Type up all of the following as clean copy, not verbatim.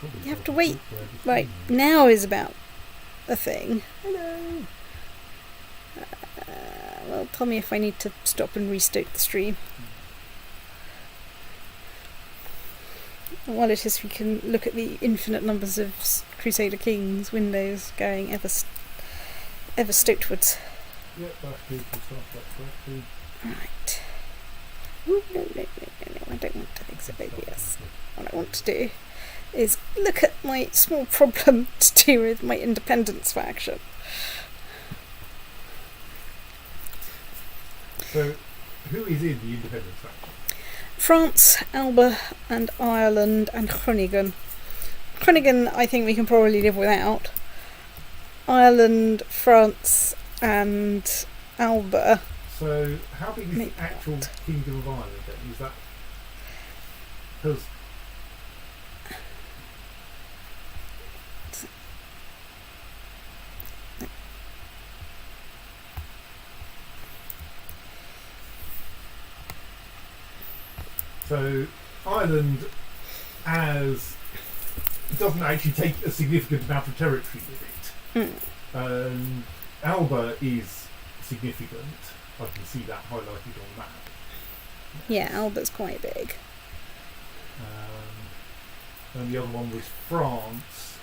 You have to wait. Right, now is about a thing. Hello. Well, tell me if I need to stop and restart the stream. While it is, we can look at the infinite numbers of Crusader Kings windows going ever stoutwards. Yep, that's good. We'll start that correctly. Right. Ooh, no, I don't want to fix it, baby. Yes. What I want to do is look at my small problem to do with my independence faction. So, who is in the independence faction? France, Alba, and Ireland, and Groningen. Groningen, I think we can probably live without. Ireland, France, and Alba. So, how big is the actual Kingdom of Ireland then? Is that... Because... So, Ireland doesn't actually take a significant amount of territory with it. Alba is significant. I can see that highlighted on the map. Yeah, Alba's quite big. And the other one was France,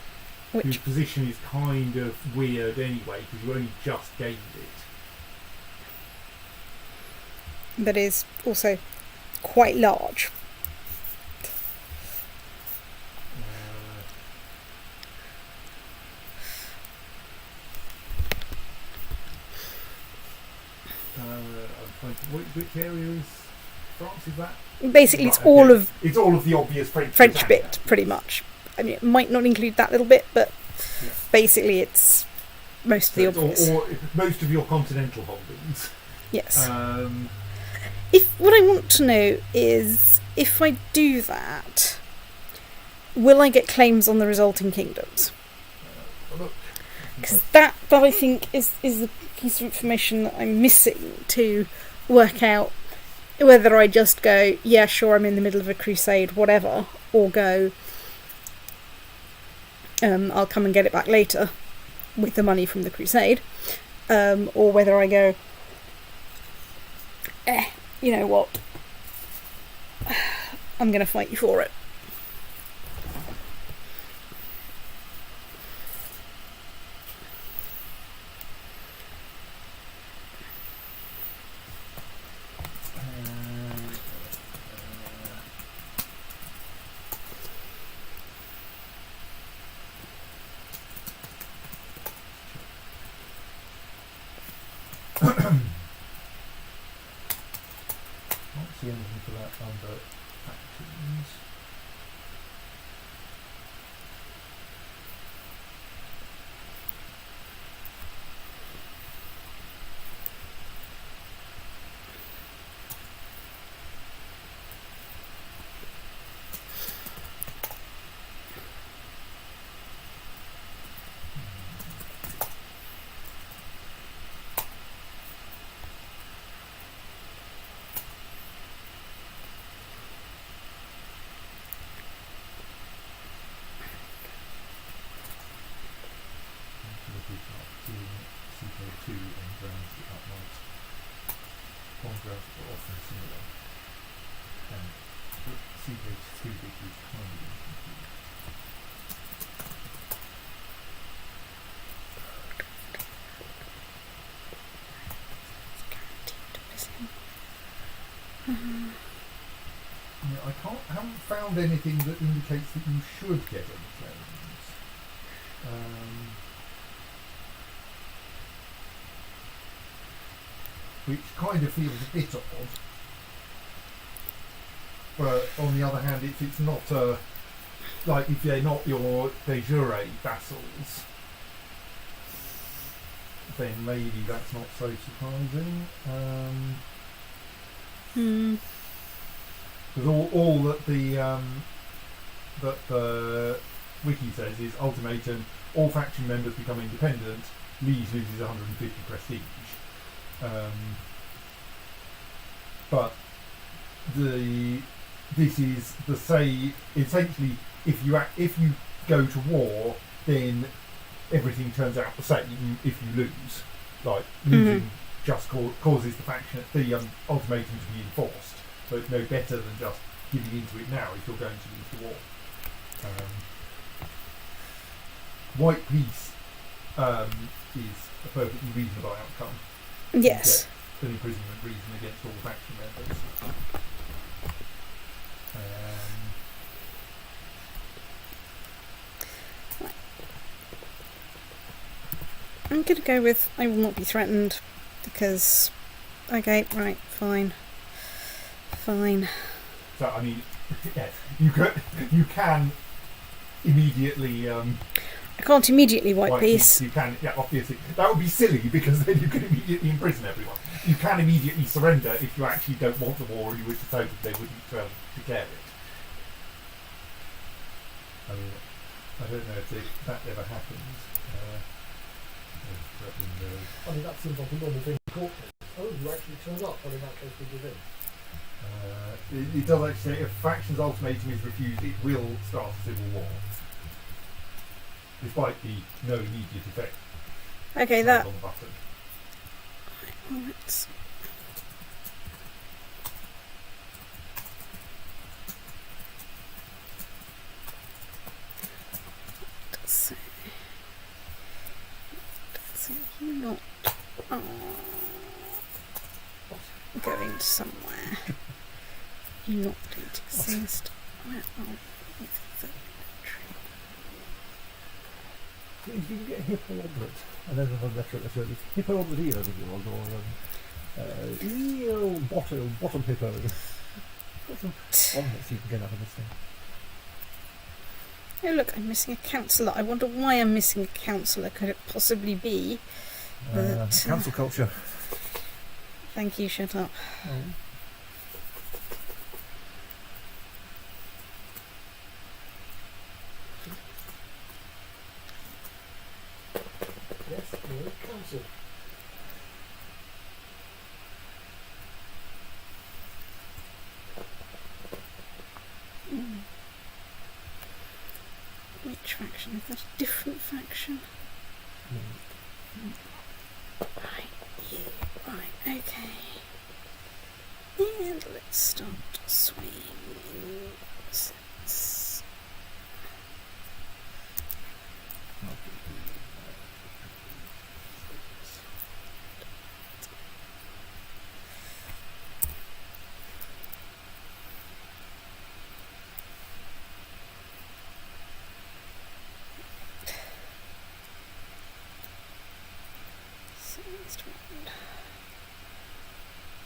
whose whose position is kind of weird anyway, because you only just gained it. But is also quite large. Which area is France? Is that basically it's all of the obvious French bit, pretty much. I mean, it might not include that little bit, but yeah. Basically it's most of the obvious. Or most of your continental holdings. Yes. If what I want to know is, if I do that, will I get claims on the resulting kingdoms? Because that I think is the piece of information that I'm missing to work out whether I just go, yeah, sure, I'm in the middle of a crusade, whatever, or go, I'll come and get it back later with the money from the crusade, or whether I go, you know what, I'm going to fight you for it. Anything for that under factions. CKIII and grounds that might grounds that are often similar, and CKIII is kind of incomplete. I haven't found anything that indicates that you should get any claims. Which kind of feels a bit odd. But on the other hand, if it's not if they're not your de jure vassals, then maybe that's not so surprising. Because all that the wiki says is ultimatum: all faction members become independent. Liege loses 150 prestige. But this is the say essentially if you go to war, then everything turns out the same if you lose. Like, losing just causes the ultimatum to be enforced. So it's no better than just giving into it now if you're going to lose the war. White peace is a perfectly reasonable outcome. Yes. An imprisonment reason against all faction members. I'm going to go with I will not be threatened because, okay, right, fine. So, I mean, yes, you can immediately... I can't immediately white peace. You can, yeah, obviously. That would be silly because then you could immediately imprison everyone. You can immediately surrender if you actually don't want the war or you wish to hope that they wouldn't declare it. I mean, I don't know if that ever happens. I mean, that seems like a normal thing in court case. Oh, you actually turned up, well in that case we give in. It does actually say if faction's ultimatum is refused, it will start a civil war. Despite the no immediate effect. Okay, that... On the button. Well, let's... You're not going somewhere. You not don't exist. Where are the You can get hippo omelette, and then another letter at the service. Hippo omelette eel, I think it was, or eel bottom hippo. Bottom omelettes you can get out of this thing. Oh look, I'm missing a counsellor. I wonder why I'm missing a counsellor. Could it possibly be that... Council culture. Thank you, shut up. Oh. Yes, you're a council. Which faction? Is that a different faction? Right, you. Right, okay. And let's start swaying. Sets.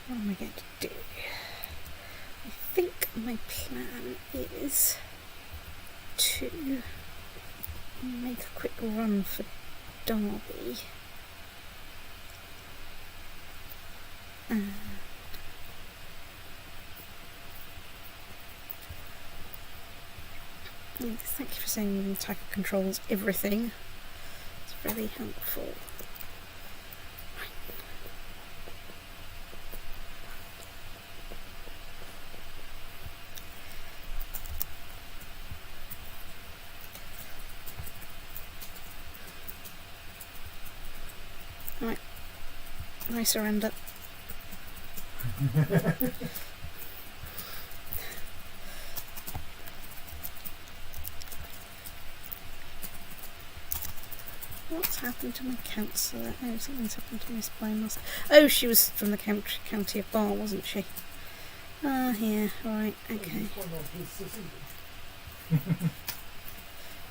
What am I going to do? I think my plan is to make a quick run for Derby. Thank you for saying the attacker controls everything. It's very helpful. Right. I surrender. What's happened to my counsellor? Oh, something's happened to my spy master. Oh, she was from the county of Bar, wasn't she? Ah, yeah, right, okay.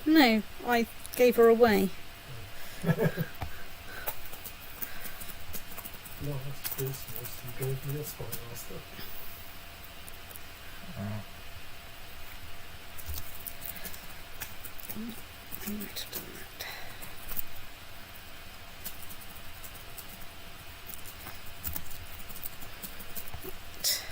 No, I gave her away. Last Christmas you gave me a spy master. I might have done that. Right.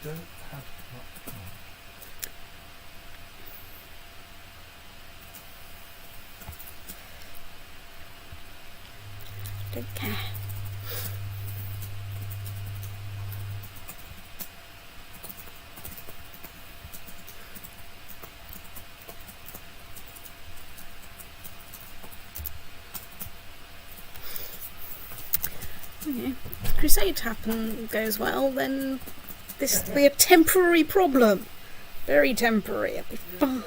don't have much time. Don't care. Okay. Crusade goes well, then this will be a temporary problem. Very temporary. It'll be fine.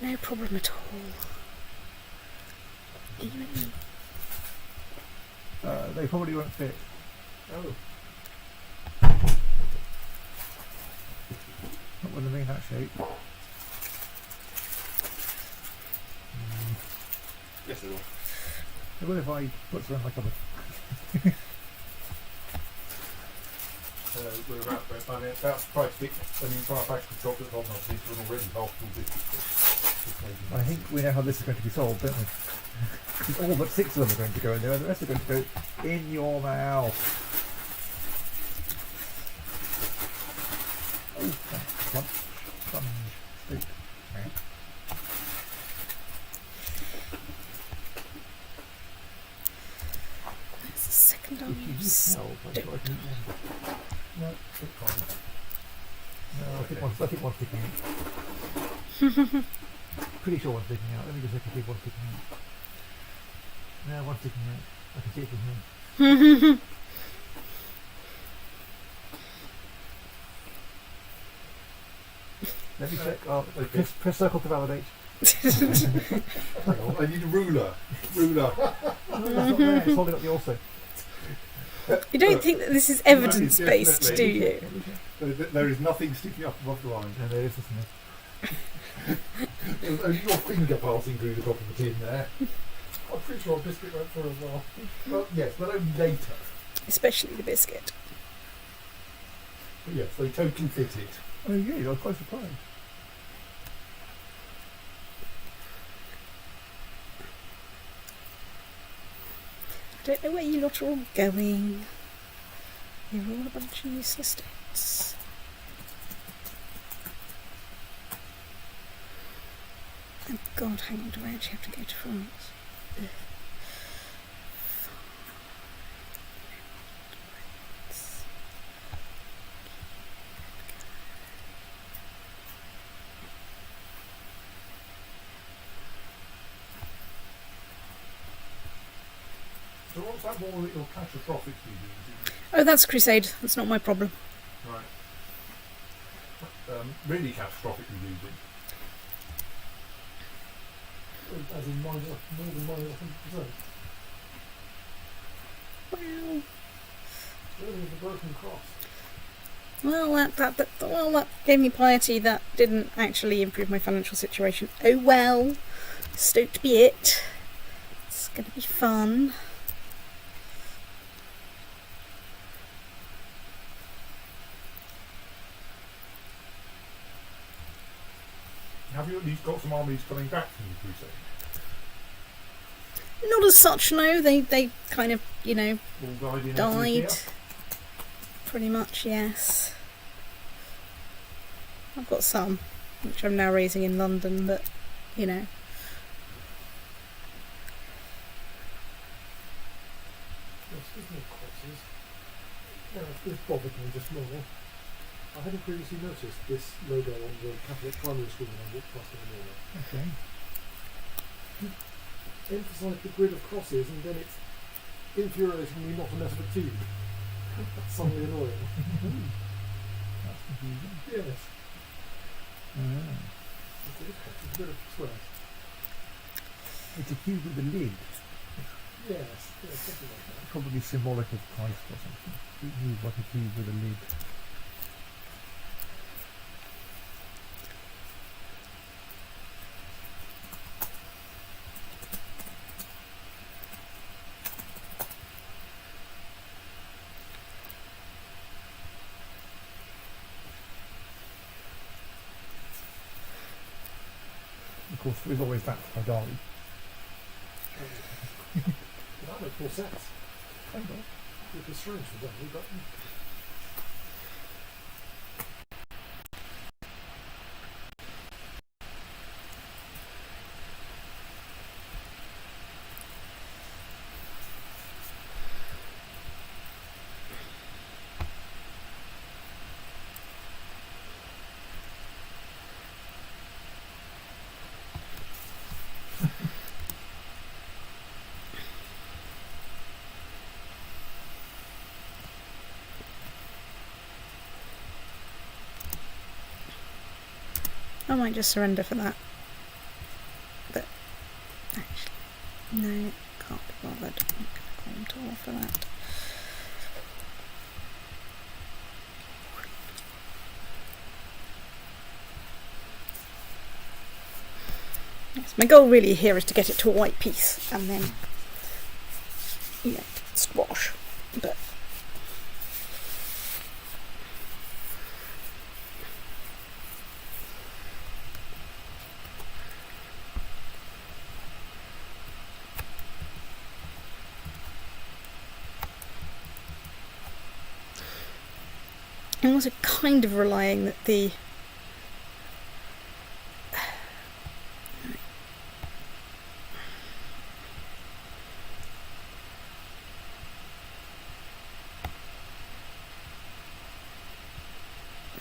No problem at all. Even They probably won't fit. Oh. Not when they're in that shape. Yes, it will. What if I put something like a... We're about to try to pick an entire packet of chocolate on our teeth and already half full biscuits. I think we know how this is going to be solved, don't we? All but 6 of them are going to go in there, and the rest are going to go in your mouth. Oh, sponge, steak. that's the second If time you you've just help, I'm sure I can eat one. No, it's fine. No, I think one's sticking out. Pretty sure one's sticking out. Let me just look and see if one's sticking out. No, one's sticking out. I can see it from here. Let me check. Oh, Okay. press circle to validate. Hang on, I need a ruler. Ruler. Oh, that's not there. It's holding up the also. You don't think that this is evidence-based, do definitely. you? There is nothing sticking up above the line. No, there is, isn't it? There's only your finger passing through the top of the tin there. I'm pretty sure a biscuit went through as well. Well, yes, but only later. Especially the biscuit. But yes, they totally fit it. Oh, yeah, I was quite surprised. I don't know where you lot are all going. You're all a bunch of useless sticks. Oh God, how long do I actually have to go to France? Ugh. So what's that wall that you're catastrophically using? Oh, that's Crusade. That's not my problem. Right. Really catastrophically losing. As in more than -100%. Well, Really, the broken cross. that gave me piety. That didn't actually improve my financial situation. Oh well. Stoked be it. It's going to be fun. Have you at least got some armies coming back from the Crusade? Not as such, no. They kind of, All died in died. Ethiopia? Pretty much, yes. I've got some, which I'm now raising in London, but, Well, speaking of crosses, this bothered me just more. I hadn't previously noticed this logo on the Catholic primary school when I walked past in the morning. Okay. Emphasise the grid of crosses, and then it's infuriatingly not a mess of a tube. That's suddenly annoying. That's confusing. Yes. Ah. It's a bit of swear. It's a cube with a lid. Yes, something like that. Probably symbolic of Christ or something. It moves like a cube with a lid. Of course, there's always that for Dali. That makes more sense. Kind of. It'd be strange for them, but I might just surrender for that. But actually, no, can't be bothered. I'm going to call him to war for that. Yes, my goal really here is to get it to a white piece and then, squash. But I'm also kind of relying that the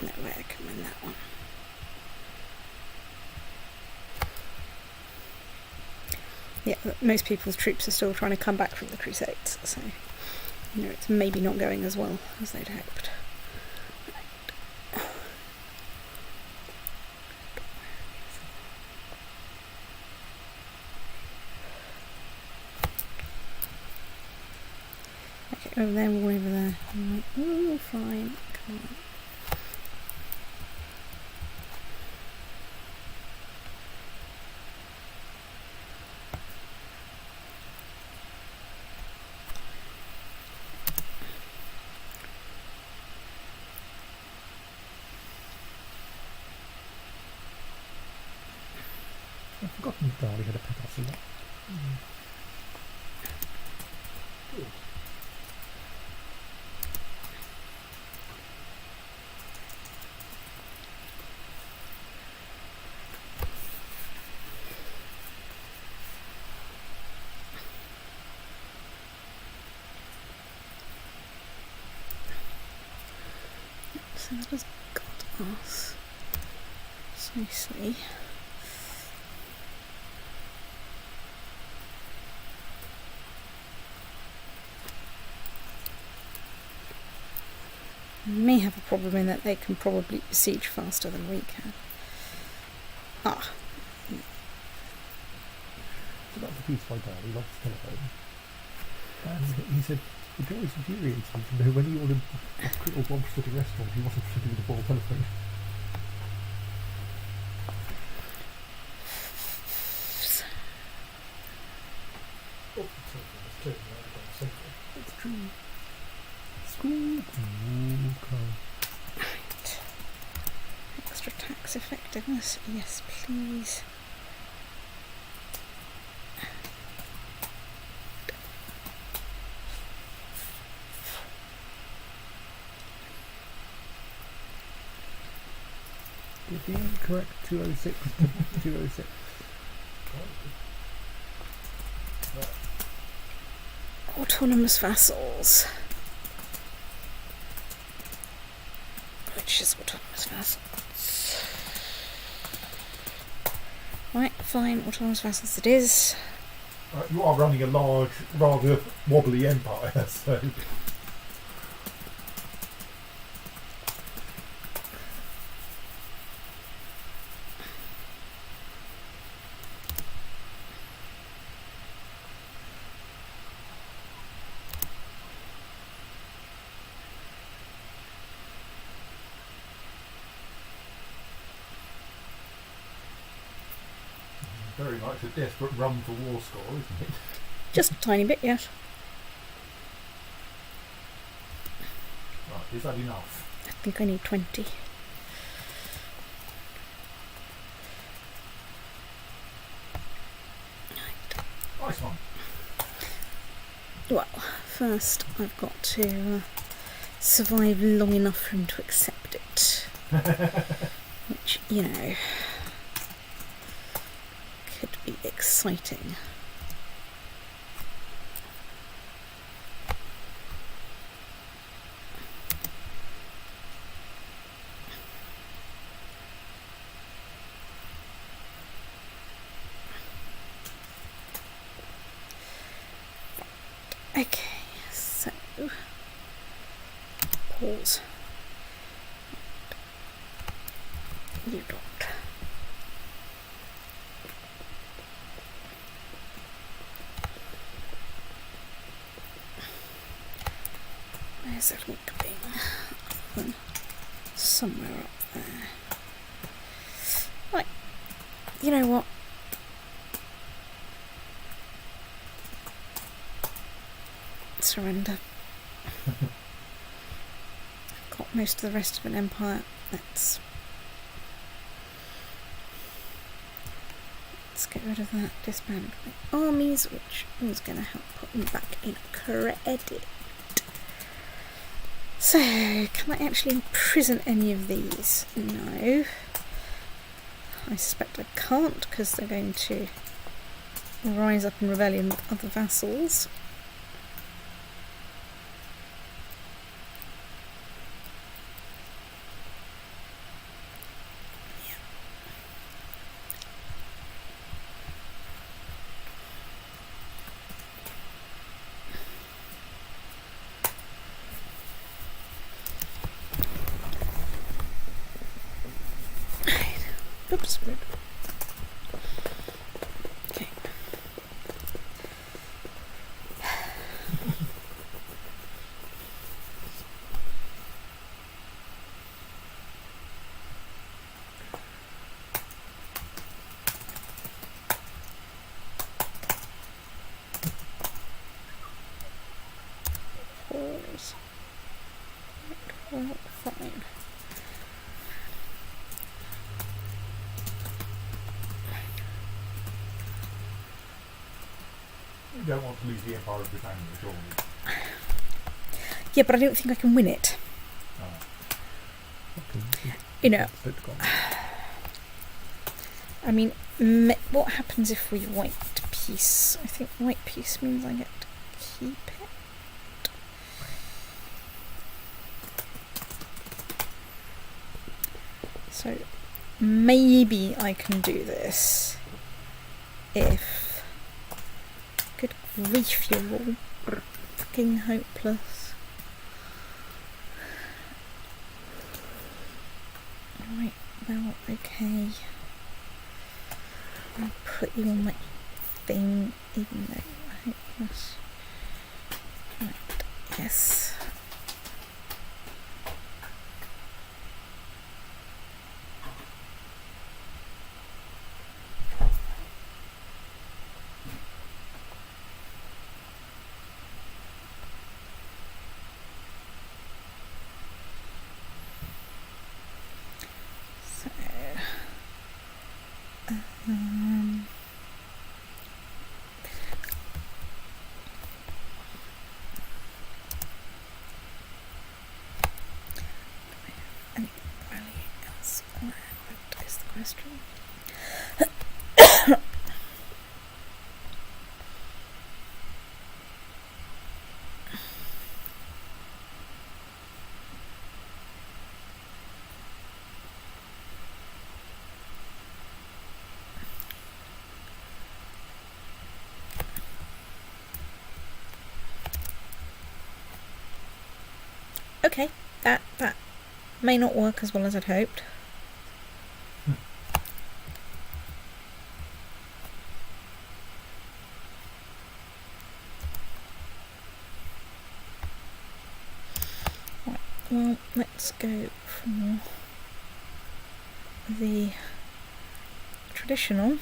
no way I can win that one. Yeah, most people's troops are still trying to come back from the Crusades, so it's maybe not going as well as they'd hoped. Okay, over there, all over there. I'm like, ooh, fine, come on. I've forgotten that Darley had a pet ocelot. Good. So that has got us nicely. May have a problem in that they can probably besiege faster than we can. Ah, So that's the piece by Darley, lost his telephone. And he said, it always infuriates me to know when he ordered a little bomb-splitting restaurant, he wasn't sitting with a ball telephone. Oh, the telephone is clearly not down central. That's true. School. right. Extra tax effectiveness. Yes, please. Would be incorrect 206 to 206. Autonomous vassals. Which is autonomous vassals? Right, fine, autonomous vassals it is. You are running a large, rather wobbly empire, so. Very much a desperate run for war score, isn't it? Just a tiny bit, yes. Right, is that enough? I think I need 20. Nice one. Well, first I've got to survive long enough for him to accept it. Which, could be exciting. Okay, so pause. You don't. Where's that one going? Somewhere up there. Right. You know what? Surrender. I've got most of the rest of an empire. Let's get rid of that. Disband my armies, which was going to help put me back in credit. So, can I actually imprison any of these? No. I suspect I can't, because they're going to rise up in rebellion with other vassals. Oops. Okay. Pause. Well, fine. You don't want to lose the Empire of Britannia at all. Yeah, but I don't think I can win it. You know, I mean, what happens if we white peace? I think white peace means I get to keep it. So maybe I can do this if... Good grief, you're all fucking hopeless. Right, well, okay. I'll put you on my thing, even though you're hopeless. Right, yes. Okay, that may not work as well as I'd hoped. Right, well, let's go for the traditional.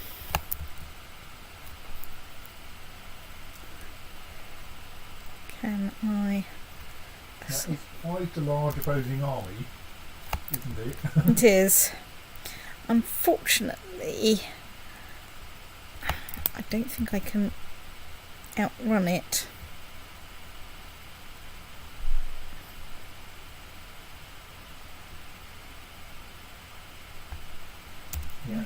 Can I... That is quite a large opposing army, isn't it? It is. Unfortunately, I don't think I can outrun it. Yeah.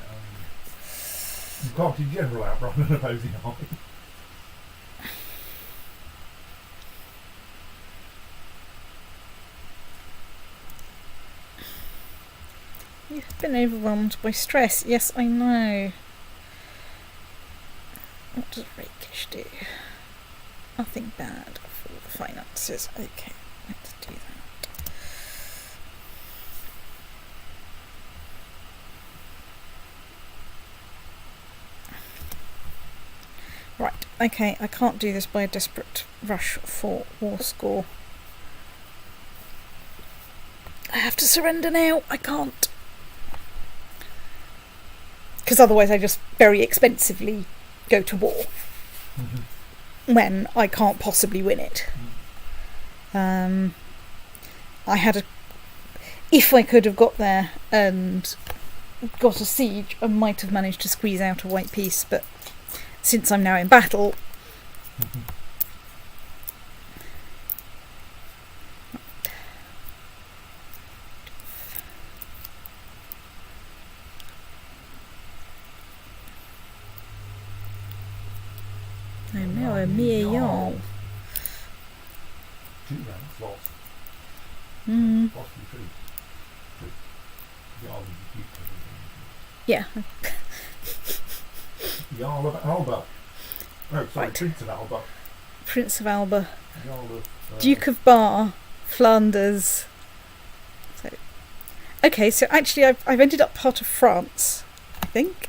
You can't in general outrun an opposing army. You've been overwhelmed by stress. Yes, I know. What does rakish do? Nothing bad for the finances. Okay, let's do that. Right, okay, I can't do this by a desperate rush for war score. I have to surrender now. I can't. Because otherwise I just very expensively go to war when I can't possibly win it. I had if I could have got there and got a siege, I might have managed to squeeze out a white peace, but since I'm now in battle, I'm now a mere yarn. 2 rounds lost. Mm. Possibly 3. Jarl of the Duke. Yeah. Jarl of Alba. No, sorry, Right. Prince of Alba. Prince of Alba, Jarl of... Duke of Bar, Flanders. So, okay, so actually I've ended up part of France, I think.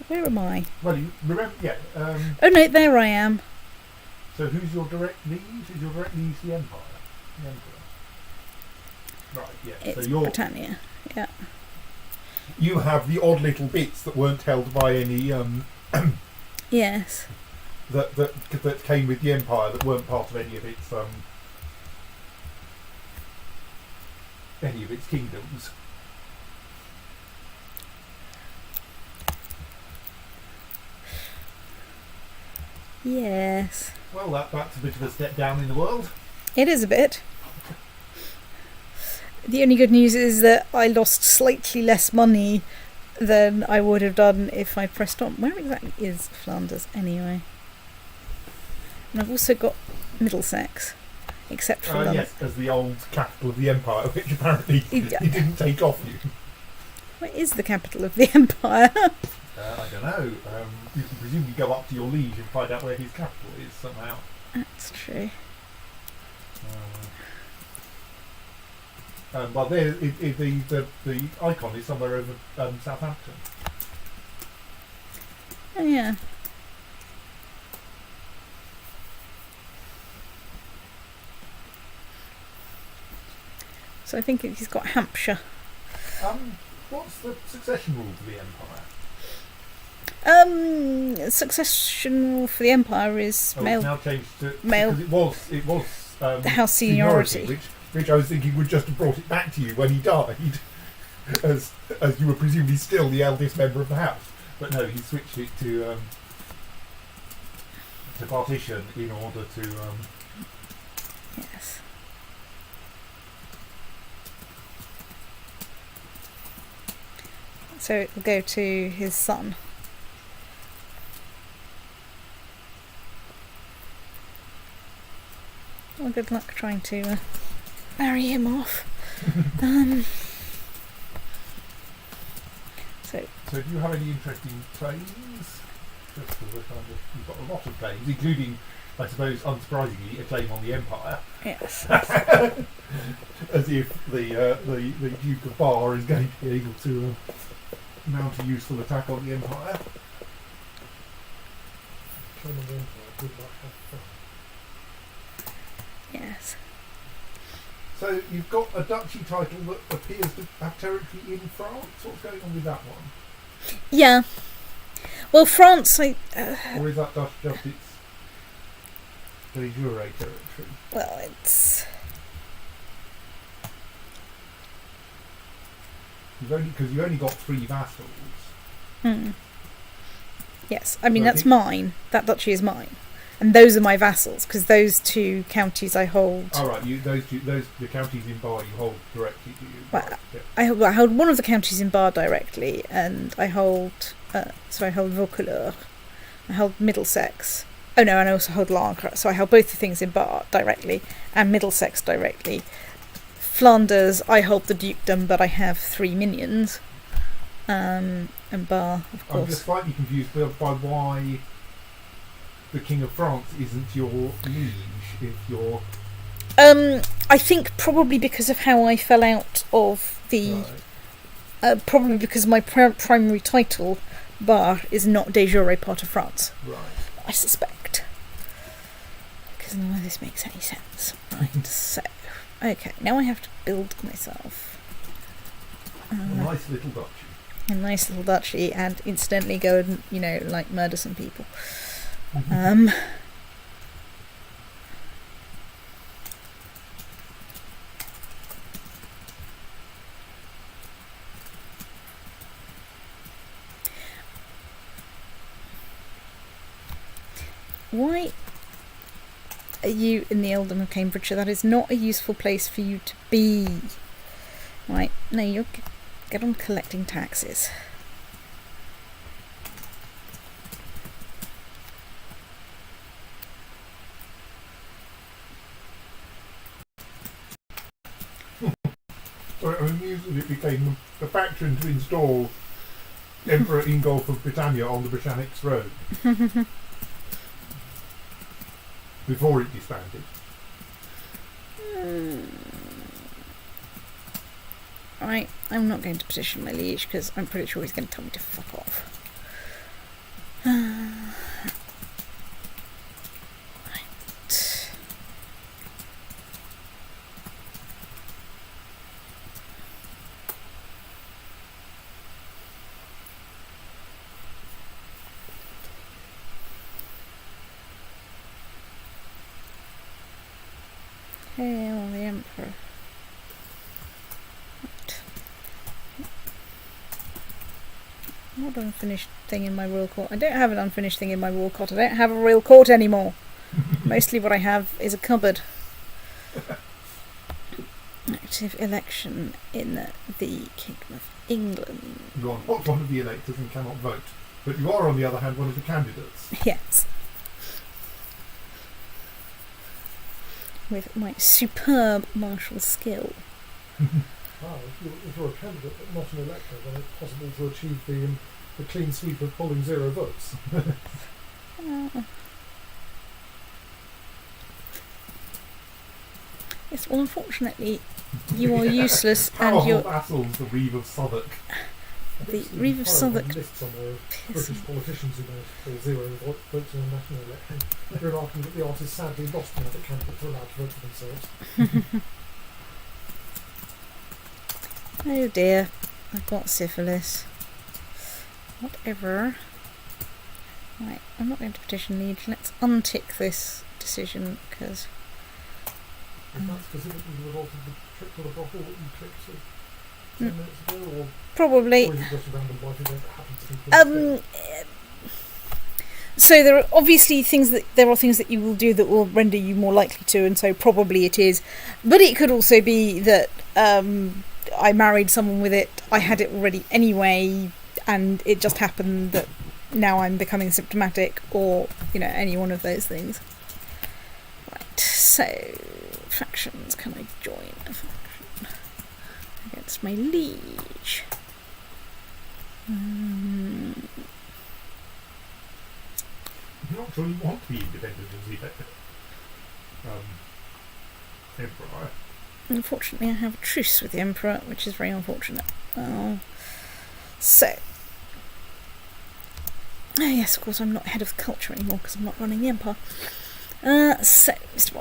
Where am I? Well, you remember, yeah. Oh no, there I am. So who's your direct liege? Is your direct liege the Empire? The Emperor? Right, yeah. It's So you're... Britannia. Yeah. You have the odd little bits that weren't held by any... Yes. that came with the Empire that weren't part of any of its kingdoms. Yes. Well, that's a bit of a step down in the world. It is a bit. The only good news is that I lost slightly less money than I would have done if I pressed on. Where exactly is Flanders anyway? And I've also got Middlesex, except for London. Yes, as the old capital of the Empire, which apparently he didn't take off you. Where is the capital of the Empire? I don't know. You can presumably go up to your liege and find out where his capital is somehow. That's true. Well, there, the icon is somewhere over Southampton. Oh yeah. So I think he's got Hampshire. What's the succession rule for the Empire? Succession rule for the Empire is It's male. now changed to male- because it was The house seniority. which I was thinking would just have brought it back to you when he died, as you were presumably still the eldest member of the house. But no, he switched it to partition in order to. Yes. So it will go to his son. Well, good luck trying to marry him off. So do you have any interesting claims? Just for the kind of, you've got a lot of claims, including, I suppose, unsurprisingly, a claim on the Empire. Yes. As if the Duke of Bar is going to be able to mount a useful attack on the Empire. Claim on the Empire, good luck, have fun. Yes. So you've got a duchy title that appears to have territory in France. What's going on with that one? Yeah. Well, France, Or is that just its de jure territory? well, it's... Because you've only got 3 vassals. Yes, I mean, Well, that's mine. That duchy is mine. And those are my vassals, because those 2 counties I hold... All right, the counties in Bar you hold directly to you. Well, Right, yeah. I hold one of the counties in Bar directly, and I hold... so I hold Vaucouleurs. I hold Middlesex. Oh no, and I also hold Langres. So I hold both the things in Bar directly, and Middlesex directly. Flanders, I hold the dukedom, but I have 3 minions. And Bar, of I'm just course. slightly confused by why the King of France isn't your liege if you're... I think probably because of how I fell out of the... Right. Probably because my primary title, Bar, is not de jure part of France. Right. I suspect. Because none of this makes any sense. Right, so... Okay, now I have to build myself A nice little duchy. a nice little duchy, and incidentally go and, you know, like murder some people. Why are you in the Earldom of Cambridgeshire? That is not a useful place for you to be. Right, no, you get on collecting taxes. So I'm amused that it became a faction to install Emperor Ingolf of Britannia on the Britannic throne before it disbanded. Right, I'm not going to petition my liege because I'm pretty sure he's going to tell me to fuck off. Right. Hail the Emperor. Right. Not an unfinished thing in my royal court. I don't have an unfinished thing in my royal court. I don't have a royal court anymore. Mostly what I have is a cupboard. Active election in the Kingdom of England. You are not one of the electors and cannot vote, but you are, on the other hand, one of the candidates. Yes. With my superb martial skill. Wow, if you're a candidate but not an elector, then it's possible to achieve the clean sweep of polling 0 votes. Yes, well, unfortunately, you are useless, and Powerful you're vassals, the Reeve of Southwark. the Reeve of Southwark. Lists on there of British politicians who managed to pull 0 votes in a national election. You're arguing that the art is sadly lost now that candidates are allowed to vote for themselves. Oh dear, I've got syphilis. Whatever. Right, I'm not going to petition liege. Let's untick this decision because. Is that specifically the result of the trip to the brothel that you clicked 10 minutes ago, or Probably. is it just a random life event that happens to be So there are obviously things that you will do that will render you more likely to, and so probably it is. But it could also be that I married someone with it. I had it already anyway, and it just happened that now I'm becoming symptomatic, or any one of those things. Right. So factions. Can I join a faction against my liege? I'm not sure you want to be independent as the Emperor. Unfortunately, I have a truce with the Emperor, which is very unfortunate. So, yes, of course, I'm not head of culture anymore because I'm not running the Empire. So, Mr.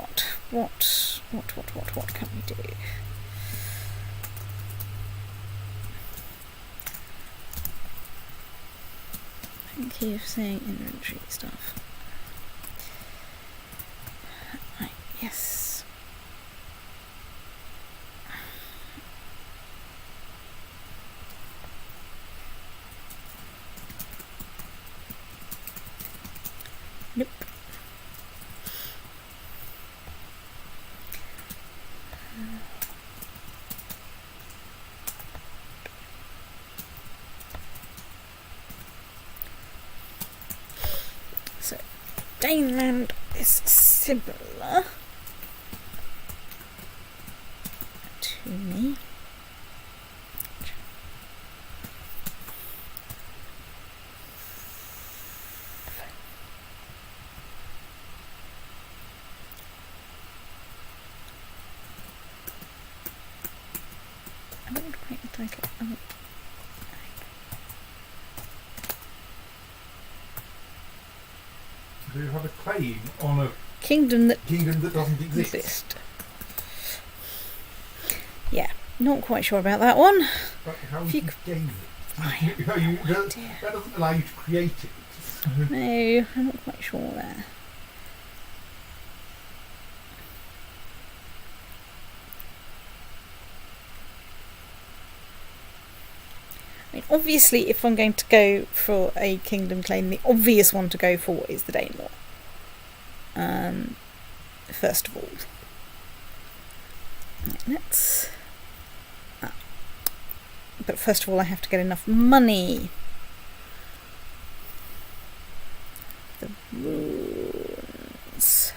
Watt, what can we do? Thank you for saying inventory stuff. Right, yes. Nope. So, Daneland is similar to me. I don't quite like it. Do you have a claim on a Kingdom that kingdom that doesn't exist? Not quite sure about that one. But how If would you you gain I it? have no idea. That doesn't allow you to create it. No, I'm not quite sure there. I mean, obviously, if I'm going to go for a kingdom claim, the obvious one to go for is the Danelaw. First of all. Right, let's... But first of all, I have to get enough money. The runes.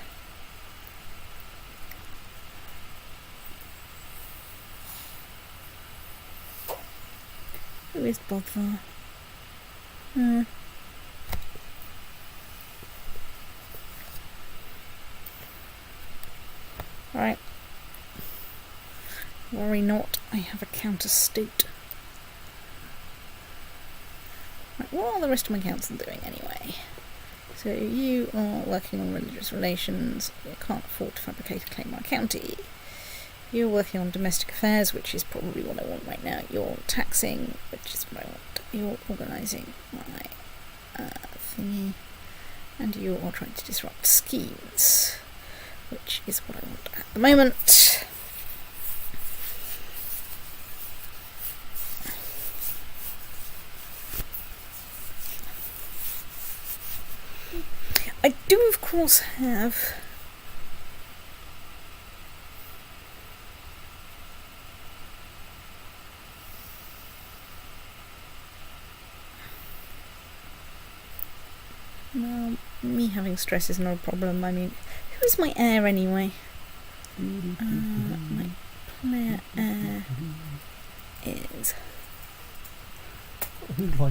Who is Bodvar? Right. Worry not, I have a counter-state. Right, what are the rest of my council doing anyway? So you are working on religious relations. You can't afford to fabricate a claim on a county. You're working on domestic affairs, which is probably what I want right now. You're taxing, which is what I want. You're organising my thingy. And you are trying to disrupt schemes, which is what I want at the moment. I do, of course, have well, me having stress is not a problem. I mean, who is my heir anyway? My player heir is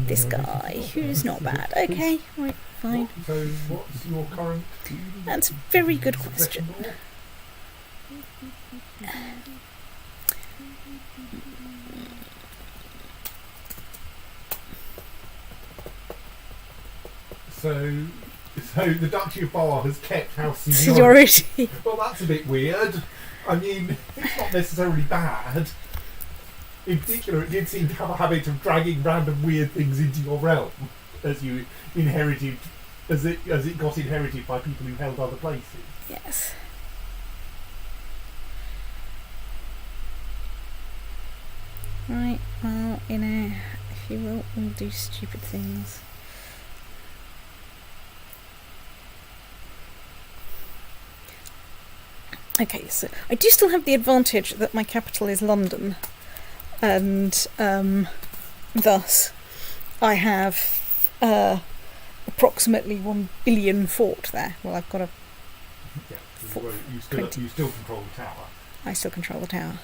this guy, who's not bad. Okay, right, fine. So, what's your current? That's a very good question. So the Duchy of Bar has kept house seniority. Seniority. Well, that's a bit weird. I mean, it's not necessarily bad. In particular, it did seem to have a habit of dragging random weird things into your realm as you inherited, as it got inherited by people who held other places. Yes. Right, well, you know, if you will, we'll do stupid things. Okay, so I do still have the advantage that my capital is London, and thus I have approximately 1 billion fort there. Well, I've got a... Yeah, For you 20. still control the tower. I still control the tower.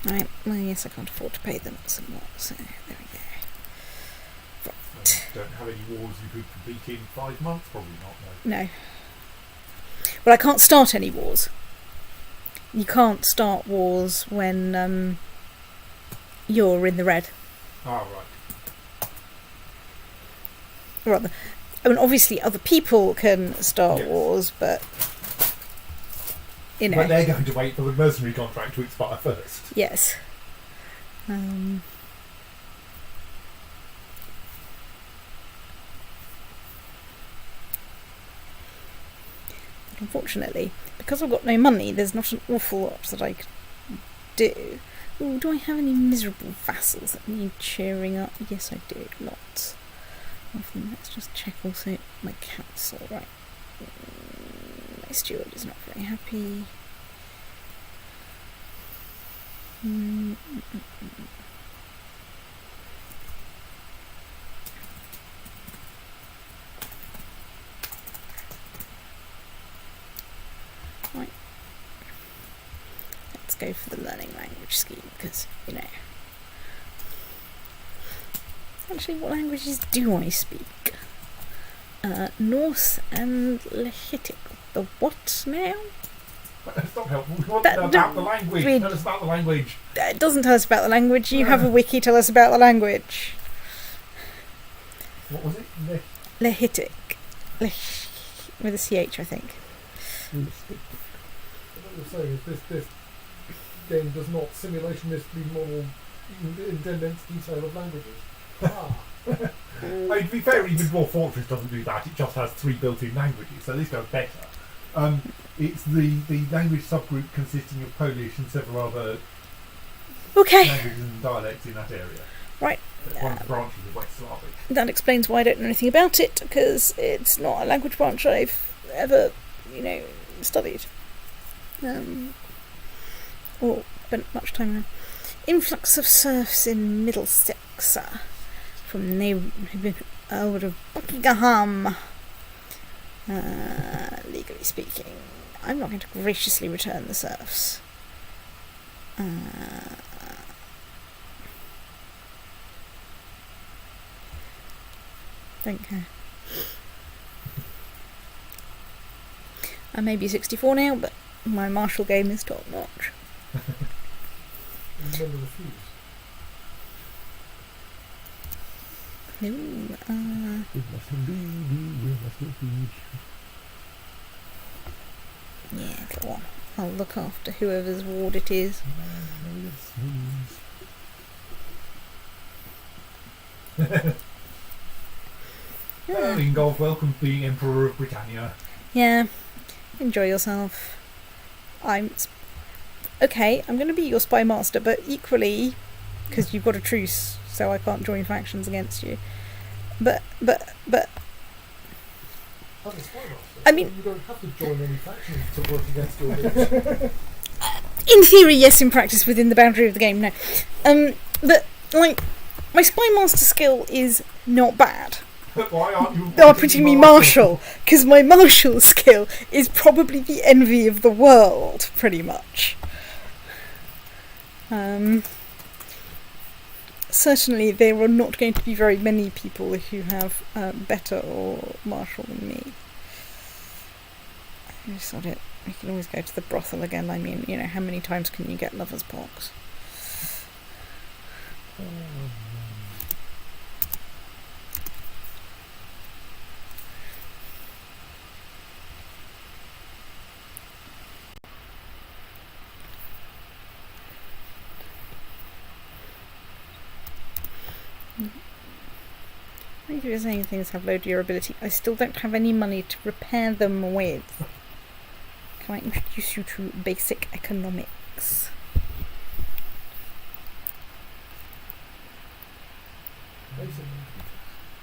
Right, well, yes, I can't afford to pay them somewhat, so there we go. And don't have any wars you could complete in 5 months? Probably not, no. No. But I can't start any wars. You can't start wars when you're in the red. Ah, right. Rather, I mean, obviously other people can start Yes. wars, but you know. But they're going to wait for the mercenary contract to expire first. Yes. Unfortunately, because I've got no money, there's not an awful lot that I could do. Ooh, do I have any miserable vassals that need cheering up? Yes, I do. Lots of them. Let's just check also my council. Right. My steward is not very happy. Right. Let's go for the learning language scheme because, you know. Actually, what languages do I speak? Norse and Lehitic. The what now? That's not helpful. We want That to know don't about the language. read- Tell us about the language. It doesn't tell us about the language. You have a wiki. Tell us about the language. What was it? Lehitic. With a CH, I think. What you're saying is this game does not simulationistically model in immense detail of languages. Ah. I mean, to be fair, even Dwarf Fortress doesn't do that. It just has 3 built-in languages, so this goes better. It's the language subgroup consisting of Polish and several other Okay. languages and dialects in that area. Right. One of the branches of West Slavic. That explains why I don't know anything about it, because it's not a language branch I've ever, studied. Or spent much time on. Influx of serfs in Middlesex from the neighbourhood of Buckingham. Legally speaking, I'm not going to graciously return the serfs. Don't care. I may be 64 now, but my martial game is top notch. Remember the fuse. We must indeed, we must indeed. Yeah, go on. I'll look after whoever's ward it is. Yeah. Ingolf, welcome to being Emperor of Britannia. Yeah. Enjoy yourself. I'm going to be your spy master, but equally, because you've got a truce, so I can't join factions against you. But As a spy master, I mean- you don't have to join any factions to work against your leaders. in theory, yes. In practice, within the boundary of the game, no. But my spy master skill is not bad. Why aren't you? They are putting me martial, because my martial skill is probably the envy of the world, pretty much. Certainly, there are not going to be very many people who have better or martial than me. I sort it. We can always go to the brothel again. I mean, how many times can you get lover's pox? I think if you're saying things have low durability, I still don't have any money to repair them with. Can I introduce you to basic economics? Basically,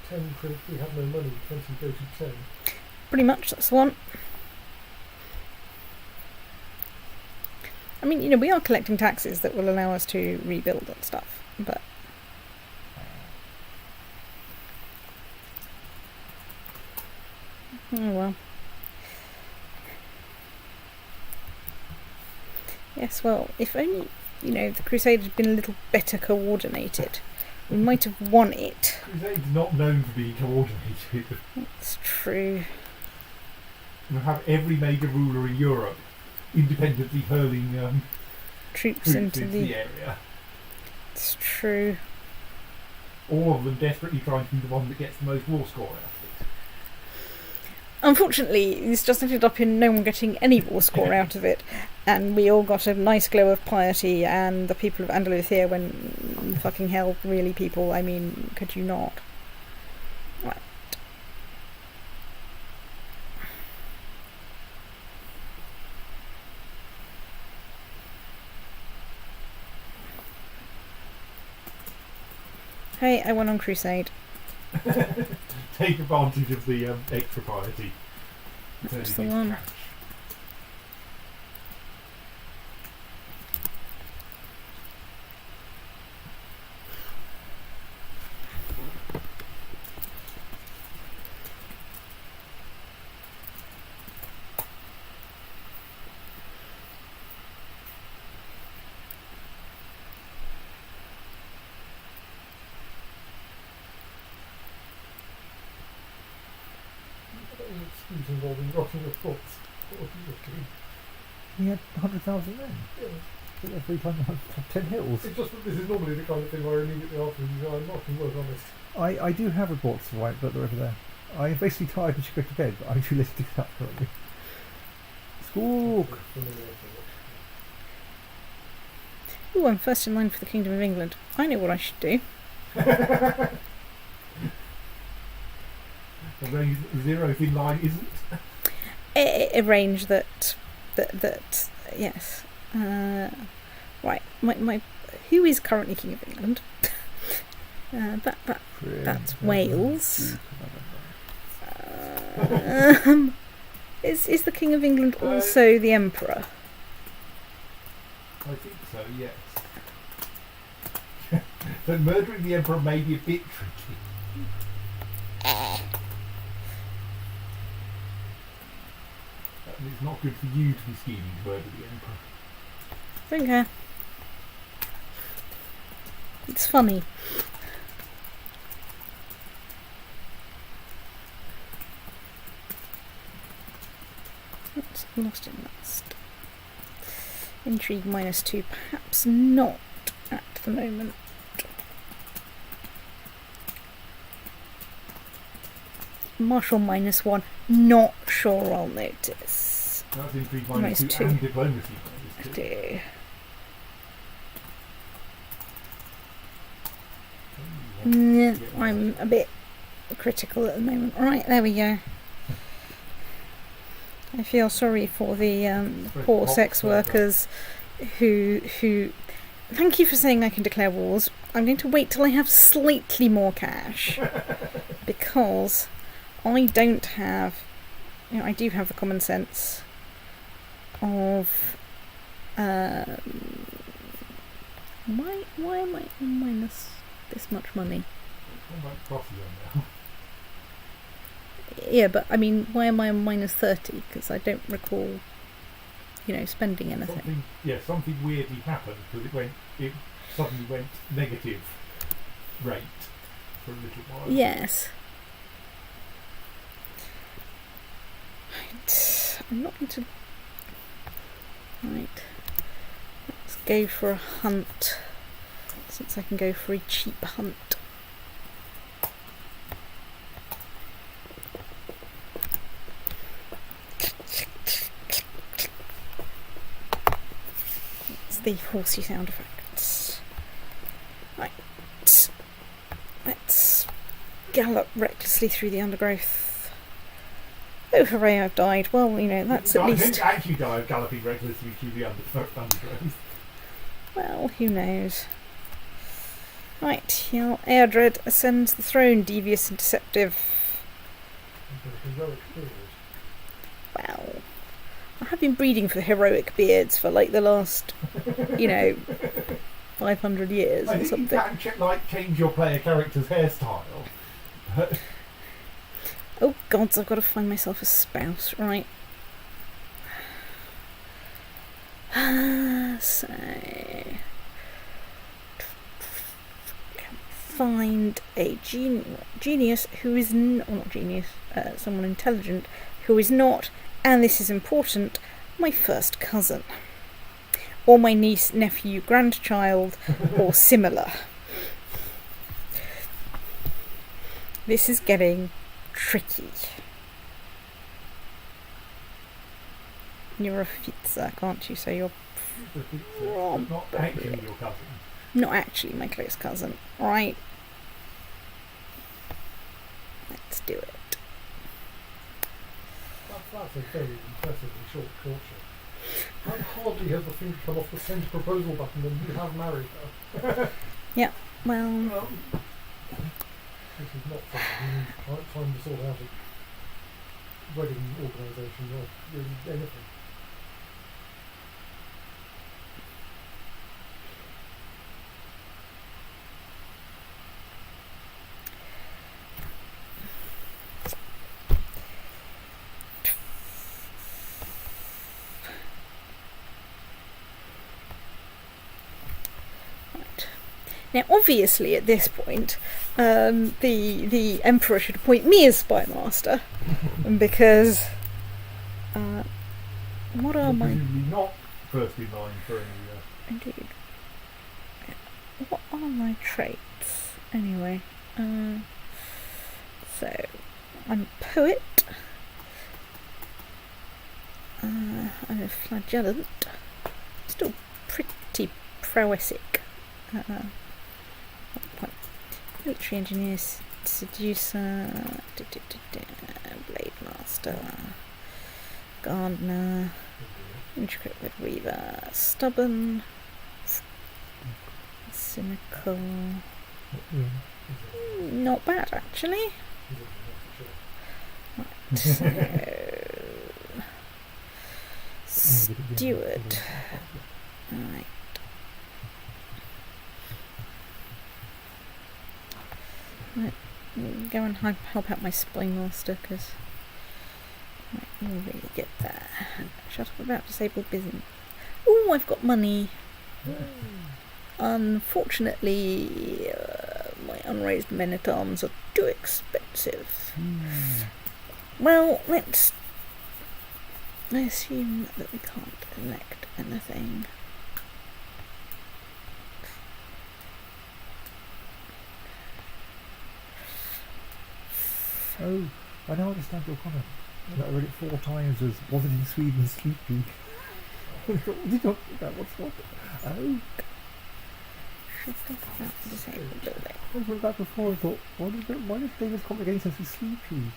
10 print, we have no money, 20 go to 10. Pretty much, that's the one. I mean, we are collecting taxes that will allow us to rebuild and stuff, but... Oh well. Yes, well, if only, the Crusade had been a little better coordinated, we might have won it. Crusade's not known for being coordinated. That's true. You have every major ruler in Europe independently hurling Troops troops into the... area. It's true. All of them desperately trying to be the one that gets the most war score out of it. Unfortunately, this just ended up in no one getting any war score out of it, and we all got a nice glow of piety, and the people of Andalusia went, fucking hell, really, people, I mean, could you not? Right. Hey, I went on Crusade. Take advantage of the extra piety. That's the one. Excuse involving rotting of books. What are you looking? He had 100,000 men. Yeah. Took every time 10 hills. It's just that this is normally the kind of thing where immediately after you go, I'm not in word honest. I do have reports to write, but they're over there. I basically tired and should go to bed, but I'm too lazy to get up currently. Squawk! Ooh, I'm first in line for the Kingdom of England. I know what I should do. The range zero thin line isn't. Arrange that, yes. Right, my who is currently King of England? That's Wales. Is the King of England also the Emperor? I think so, yes. So murdering the Emperor may be a bit tricky. And it's not good for you to be scheming to murder the Emperor. Don't care. It's funny. Oops, lost in last. Intrigue -2, perhaps not at the moment. Marshall -1, not sure I'll notice. That's intrigue -2 -2 and diplomacy I -2. do. I'm a bit critical at the moment. Right, there we go. I feel sorry for the poor sex workers who. Thank you for saying I can declare wars. I'm going to wait till I have slightly more cash because I don't have. I do have the common sense of. Why am I minus this much money? Yeah, but I mean, why am I on -30? Because I don't recall, spending anything. Something weirdly happened because it suddenly went negative rate for a little while. Yes. Right. I'm not going to. Right. Let's go for a hunt. Since I can go for a cheap hunt. The horsey sound effects. Right. Let's gallop recklessly through the undergrowth. Oh, hooray, I've died. Well, that's at least. I didn't actually die of galloping recklessly through the undergrowth. Well, who knows? Right, Airdred ascends the throne, devious and deceptive. Well, I have been breeding for the heroic beards for like the last, 500 years I or think something. you can change your player character's hairstyle. Oh gods, I've got to find myself a spouse, right? So, find a genius who is not genius, someone intelligent who is not, and this is important, my first cousin, or my niece, nephew, grandchild, or similar. This is getting tricky. You're a Fitzak, aren't you? So you're Not actually your cousin. not actually my close cousin, right? Let's do it. That's a very impressively short courtship. How hardly has the thing come off the send proposal button and you have married her? Well, This is not something you need time to sort out a wedding organisation or really anything. now, obviously, at this point, the Emperor should appoint me as spy master, because What are You're my... presumably not first in line for any. Indeed. What are my traits, anyway? So, I'm a poet. I'm a flagellant. Still pretty prowessic. Not quite. Military engineer, seducer, blade master, gardener, intricate with weaver, stubborn, cynical. Not bad, actually. Right, so, steward. Right. Right. Go and help out my spy master, because you'll really get that. Shut up about disabled business. Oh, I've got money. Unfortunately, my unraised men-at-arms are too expensive. Well, let's assume that we can't elect anything. Oh, I now understand your comment. I read it 4 times as wasn't in Sweden sleepy. What did you talk about? What's what? Oh, Shut up about the disabled building. I read that before. I thought, why does David's congregation so sleepy?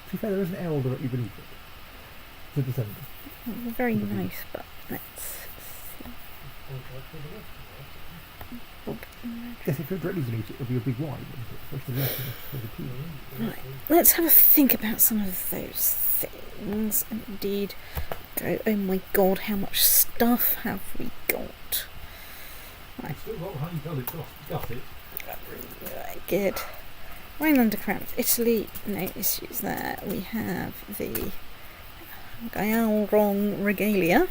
To be fair, there is an L directly beneath it. To December. They're very nice, but let's see. Yes, if you're directly beneath it, it'll be a big Y, wouldn't it? Where's the left of the P? Right, let's have a think about some of those things. And indeed, go, oh my god, how much stuff have we got? Right. Still got honey-coloured gusset. Right, good. Rhineland Crown of Italy, no issues there. We have the Gael-Rong Regalia.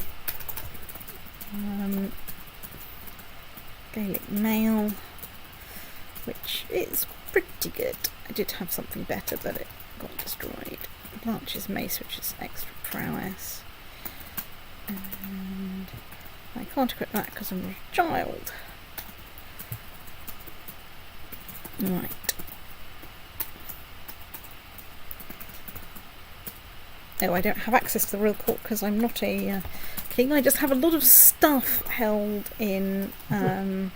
Gaelic Mail, which is pretty good. I did have something better, but it got destroyed. Blanche's Mace, which is extra prowess. And I can't equip that because I'm a child. Right. Oh, I don't have access to the real court because I'm not a king. I just have a lot of stuff held in right.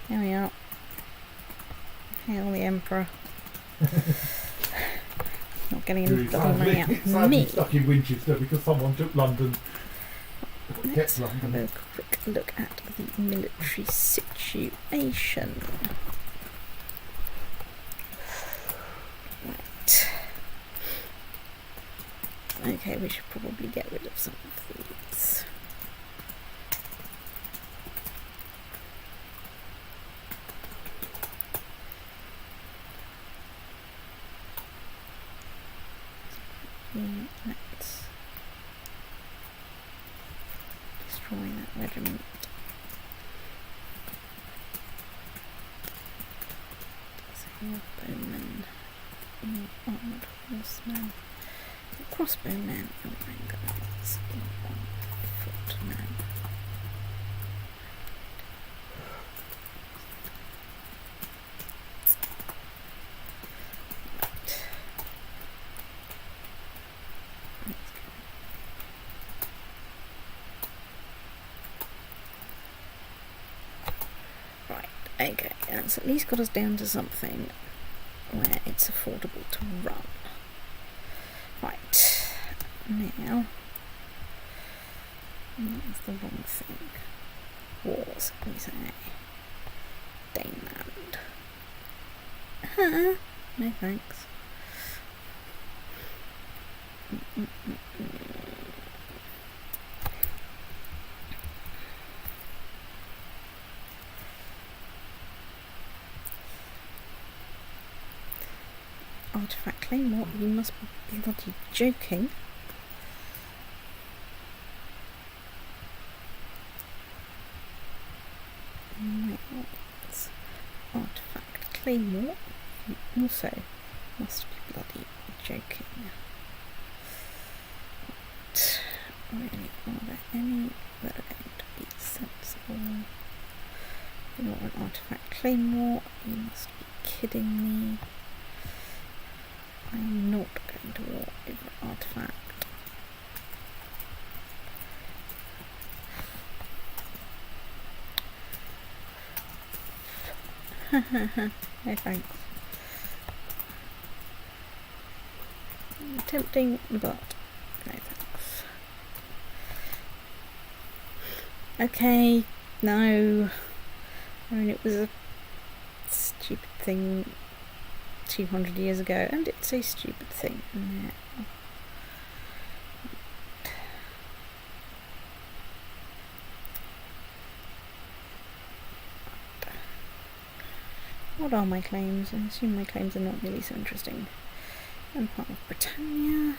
There we are. Hail the Emperor. Not getting any bloody money out of me. Stuck in Winchester because someone took London. Let's have a quick look at the military situation. Right. Okay, we should probably get rid of some of these. Let's destroy that regiment. Bowmen, armoured horsemen, crossbowmen, and regulars, footmen. Okay, that's at least got us down to something where it's affordable to run. Right, now, that's the wrong thing. Wars, we say. Daneland. No thanks. Artifact claim, what? You must be bloody joking. claymore. You also must be bloody joking. But really, are there any that are going to be sensible? You want an artifact claymore? You must be kidding me. I'm not going to war over artifact. No thanks. Tempting, but no thanks. Okay, no. I mean, it was a stupid thing 200 years ago, and it's a stupid thing now. What are my claims? I assume my claims are not really so interesting. I'm part of Britannia,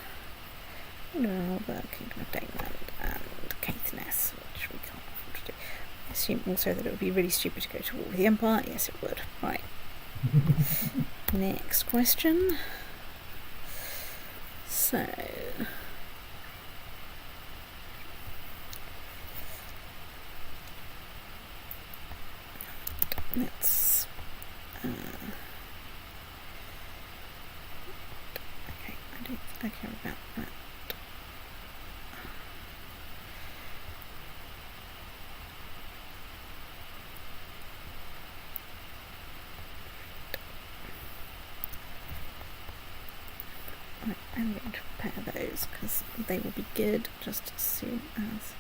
Alba, Kingdom of Daneland, and Caithness, which we can't afford to do. I assume also that it would be really stupid to go to war with the Empire. Yes, it would. Right. Next question. So, let's okay, I care about that. Right, I'm going to prepare those because they will be good just as soon as.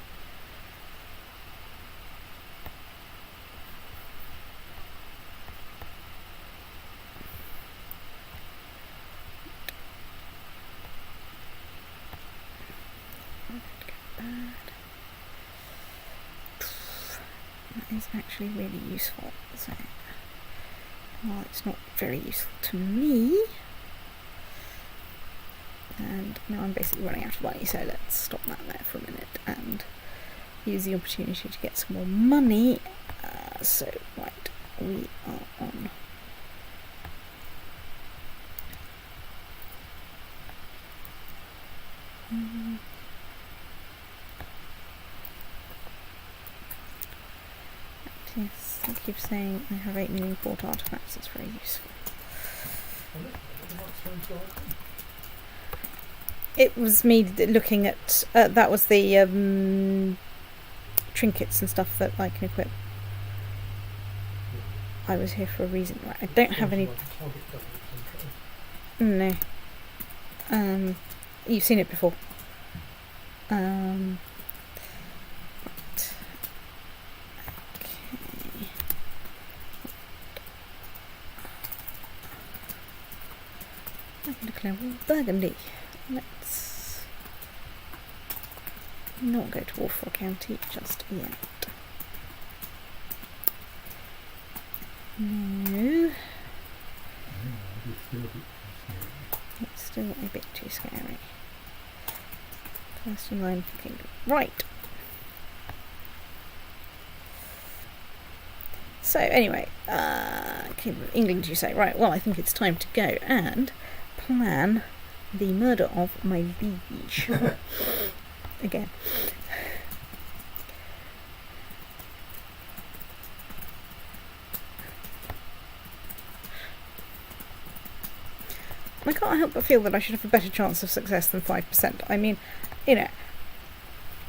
That is actually really useful. So, well, it's not very useful to me. And now I'm basically running out of money, so let's stop that there for a minute and use the opportunity to get some more money. So, right, we are on. Yes, thank you for saying I have 8 million port artifacts, that's very useful. It was me looking at, that was the trinkets and stuff that I can equip. I was here for a reason. Right, I don't have any. No. You've seen it before. Right. Okay. I can declare war Burgundy. Let's not go to war for a county just yet. No. It's still a bit too scary. First in line for kingdom. Right. So anyway, Kingdom of England you say. Right, well I think it's time to go and plan the murder of my liege. Again. I can't help but feel that I should have a better chance of success than 5%. I mean, you know,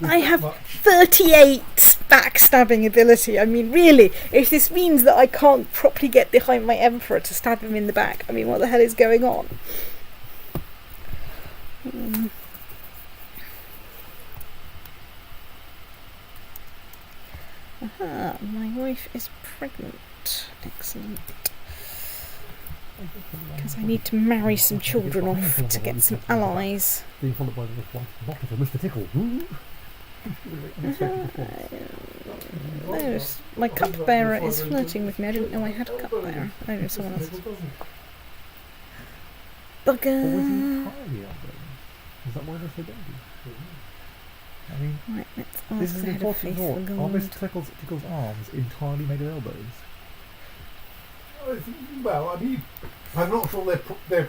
I have 38 backstabbing ability. I mean, really, if this means that I can't properly get behind my emperor to stab him in the back, I mean, what the hell is going on? Aha, my wife is pregnant. Excellent. Because I need to marry some children off to get some allies. Being followed by the wife, not for Mr. Tickle. No, my cupbearer is flirting with me. I didn't know I had a cupbearer. I know someone else. Bugger! Is that why they're so baby? I mean, Right, let's this ask is the an head of important faithful thought. Are gold. Mr. Tickle's arms entirely made of elbows? Well, I mean, I'm not sure they're.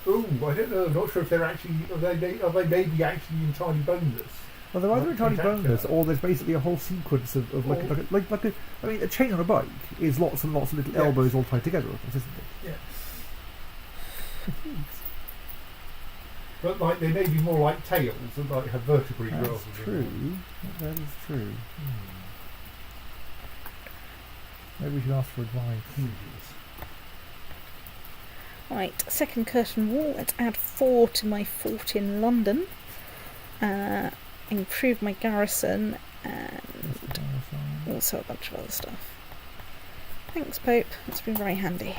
Oh, I don't know. I'm not sure if they're actually. Are they maybe actually entirely boneless? Well, they're either Like entirely Kentucky. boneless, or there's basically a whole sequence of like a. I mean, a chain on a bike is lots and lots of little Yes. elbows all tied together, isn't it? Yeah. But like they may be more like tails and like have vertebrae rather That's than. true. That is true. Maybe we should ask for advice. Right, second curtain wall. Let's add 4 to my fort in London. Improve my garrison and also a bunch of other stuff. Thanks, Pope. That's been very handy.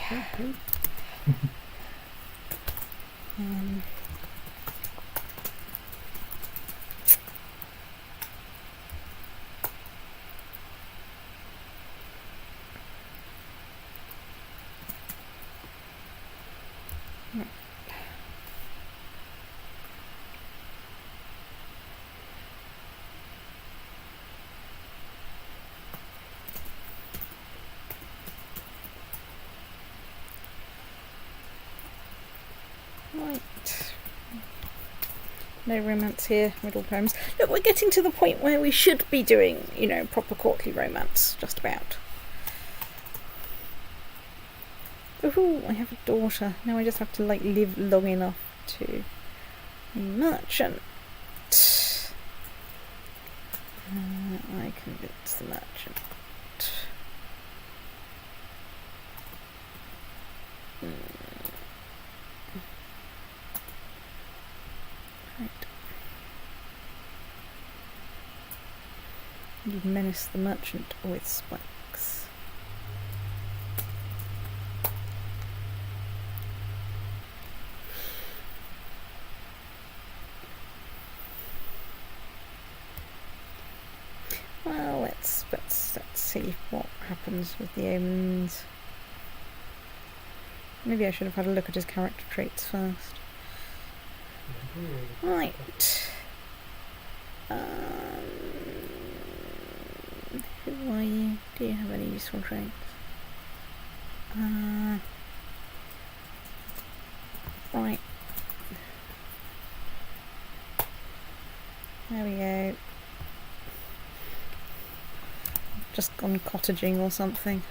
Right. No romance here, middle poems. Look, we're getting to the point where we should be doing, proper courtly romance, just about. Ooh, I have a daughter. Now I just have to, live long enough to be merchant. I convince the merchant. Right. You menace the merchant with spikes. Well, let's see what happens with the omens. Maybe I should have had a look at his character traits first. Right. Who are you? Do you have any useful traits? Right. There we go. Just gone cottaging or something.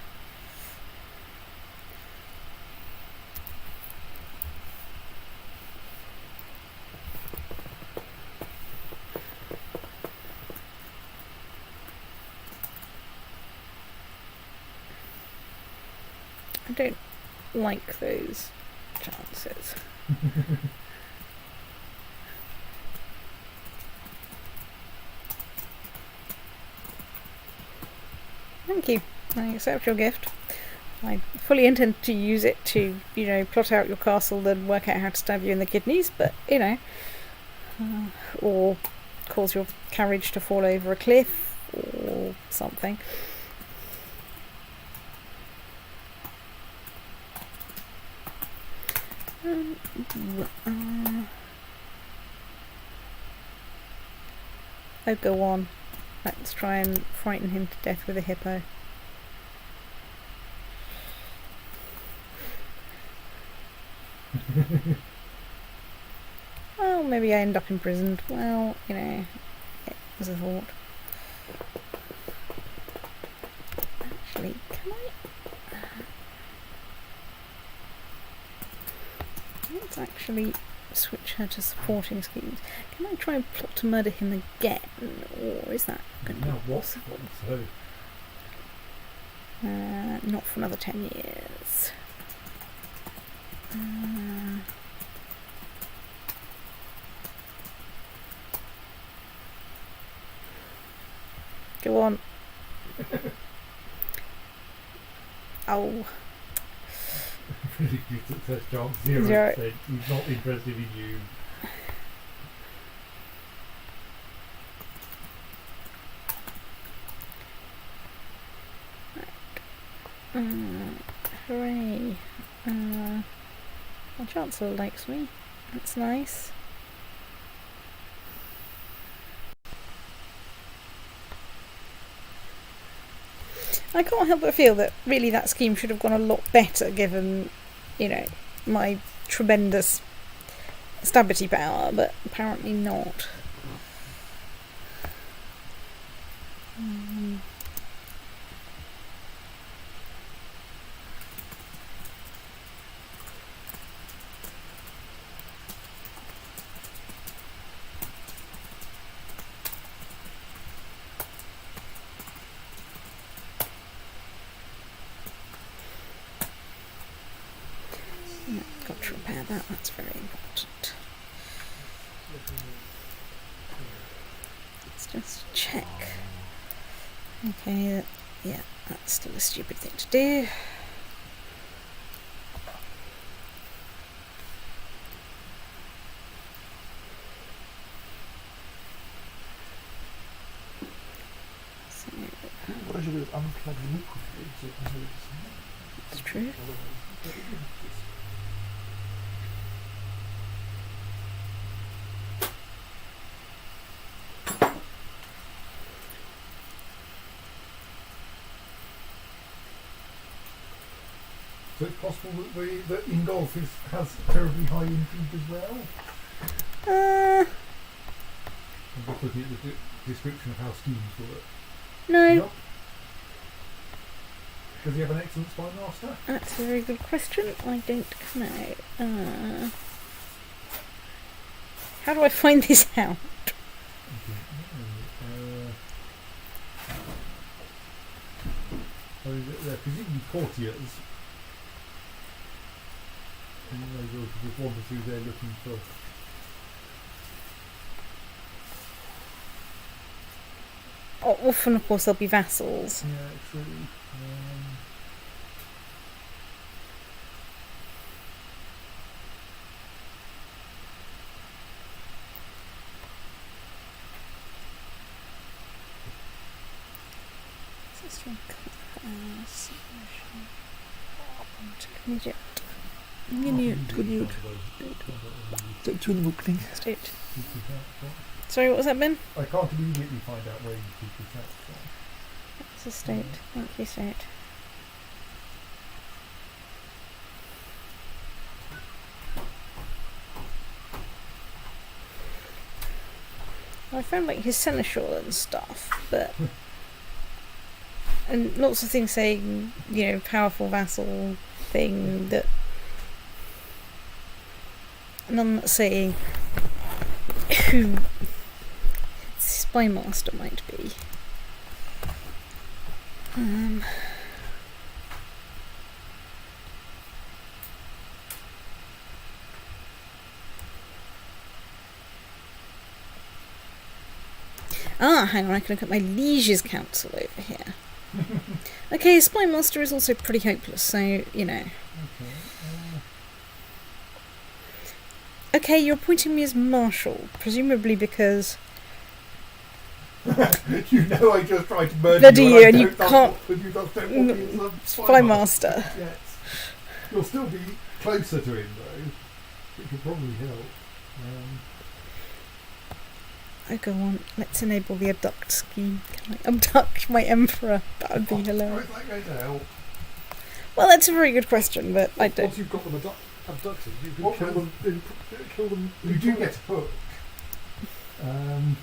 I don't like those chances. Thank you. I accept your gift. I fully intend to use it to, plot out your castle and work out how to stab you in the kidneys, but, or cause your carriage to fall over a cliff or something. Oh, go on. Let's try and frighten him to death with a hippo. Well, maybe I end up imprisoned. Well, it was a thought. Actually, can I... Let's actually switch her to supporting schemes. Can I try and plot to murder him again? Or is that going to be possible? Not for another 10 years. Go on. Oh. Really good success chance, 0%. He's not interested in you. Hooray. My Chancellor likes me. That's nice. I can't help but feel that really that scheme should have gone a lot better given, my tremendous stability power, but apparently not. Got to repair that, that's very important. Let's just check. Okay, yeah, that's still a stupid thing to do. So, What I should do is unplug the microphone so it can hear this. it's true. So it's possible that Ingolf has terribly high intrigue as well. I'm just looking at the description of how schemes work. No, Nope. Does he have an excellent spy master? that's a very good question. I don't know. How do I find this out? They're presumably courtiers. And they will just wander through there looking for. Oh, often, of course, they'll be vassals. Yeah, true. State. Sorry, what was that, Ben? I can't immediately find out where you keep this out from. That's a state. Thank you, state. I found like his seneschal and stuff, but and lots of things saying, powerful vassal thing that none that's saying who spy master might be. Hang on, I can look at my liege's council over here. Okay, spy master is also pretty hopeless, so, Okay, you're appointing me as marshal, presumably because I just tried to murder bloody you, you, and you can't you just don't want me as a spy master. Yes. You'll still be closer to him though, which will probably help. Oh, go on, let's enable the abduct scheme. Can I abduct my emperor? That would be hilarious. How is that going to help? Well, that's a very good question, but I don't. Once you've got them abducted, you can What kill was- them. Kill them. You do get a hook. I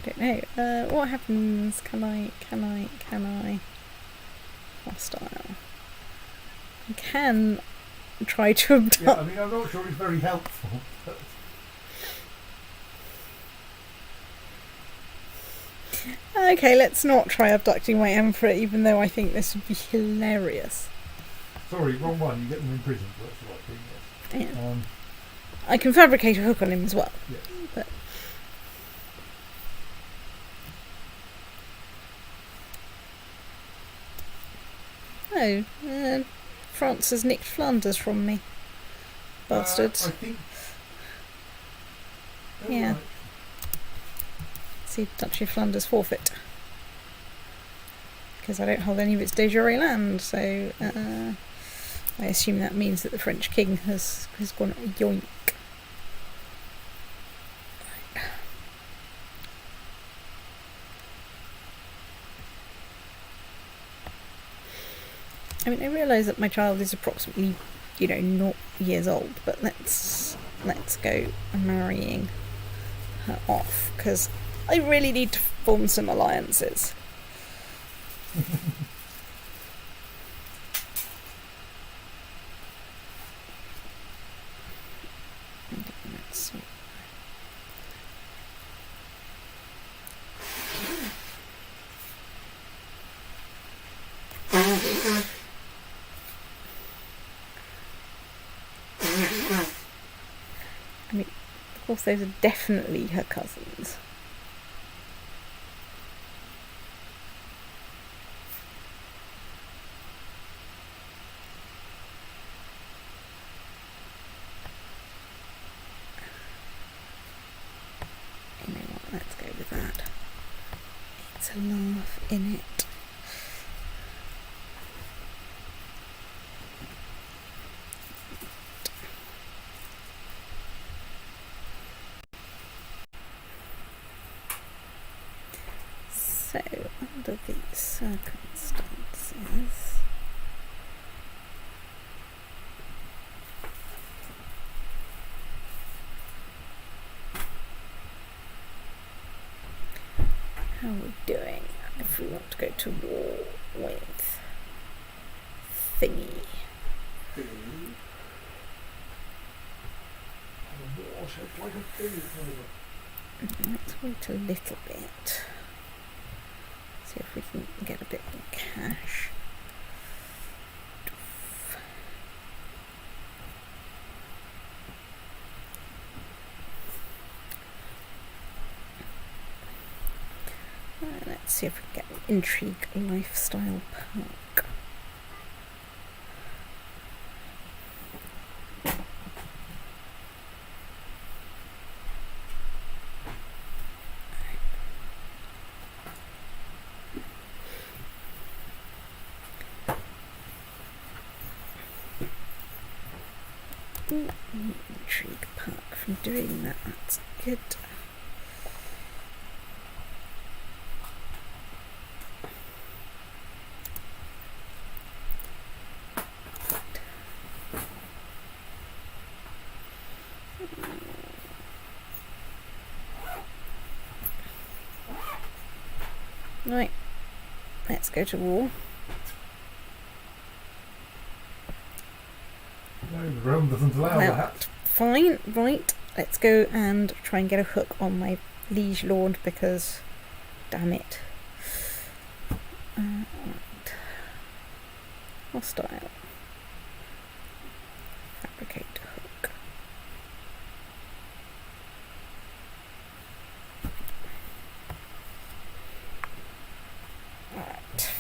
don't know. What happens? Can I? Hostile. I can try to abduct. Yeah, I mean, I'm not sure it's very helpful. But Okay, let's not try abducting my emperor, even though I think this would be hilarious. sorry, wrong one. You get them in prison. So that's the right thing. Yes. Yeah. I can fabricate a hook on him as well. Yes. But oh, France has nicked Flanders from me. Bastards. I think. Yeah. Right. See Duchy of Flanders forfeit. Because I don't hold any of its de jure land, so I assume that means that the French king has gone yoink. I mean, I realise that my child is approximately, 0 years old, but let's go marrying her off, because I really need to form some alliances. Let's see. I mean, of course, those are definitely her cousins. You know what? Let's go with that. It's a laugh in it. So, under these circumstances, how are we doing if we want to go to war with Thingy? Let's wait a little bit. See if we can get a bit more cash. Let's see if we can get an intrigue lifestyle perk. Intrigue perk from doing that, that's good. Right, let's go to war. No, the realm doesn't allow that. Fine, right. Let's go and try and get a hook on my liege lord, because, damn it. Right. Hostile. Fabricate hook. Alright.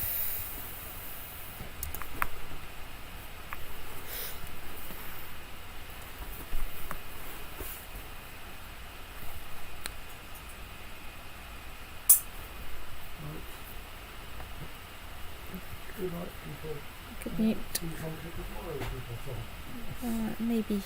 Good mute. Maybe.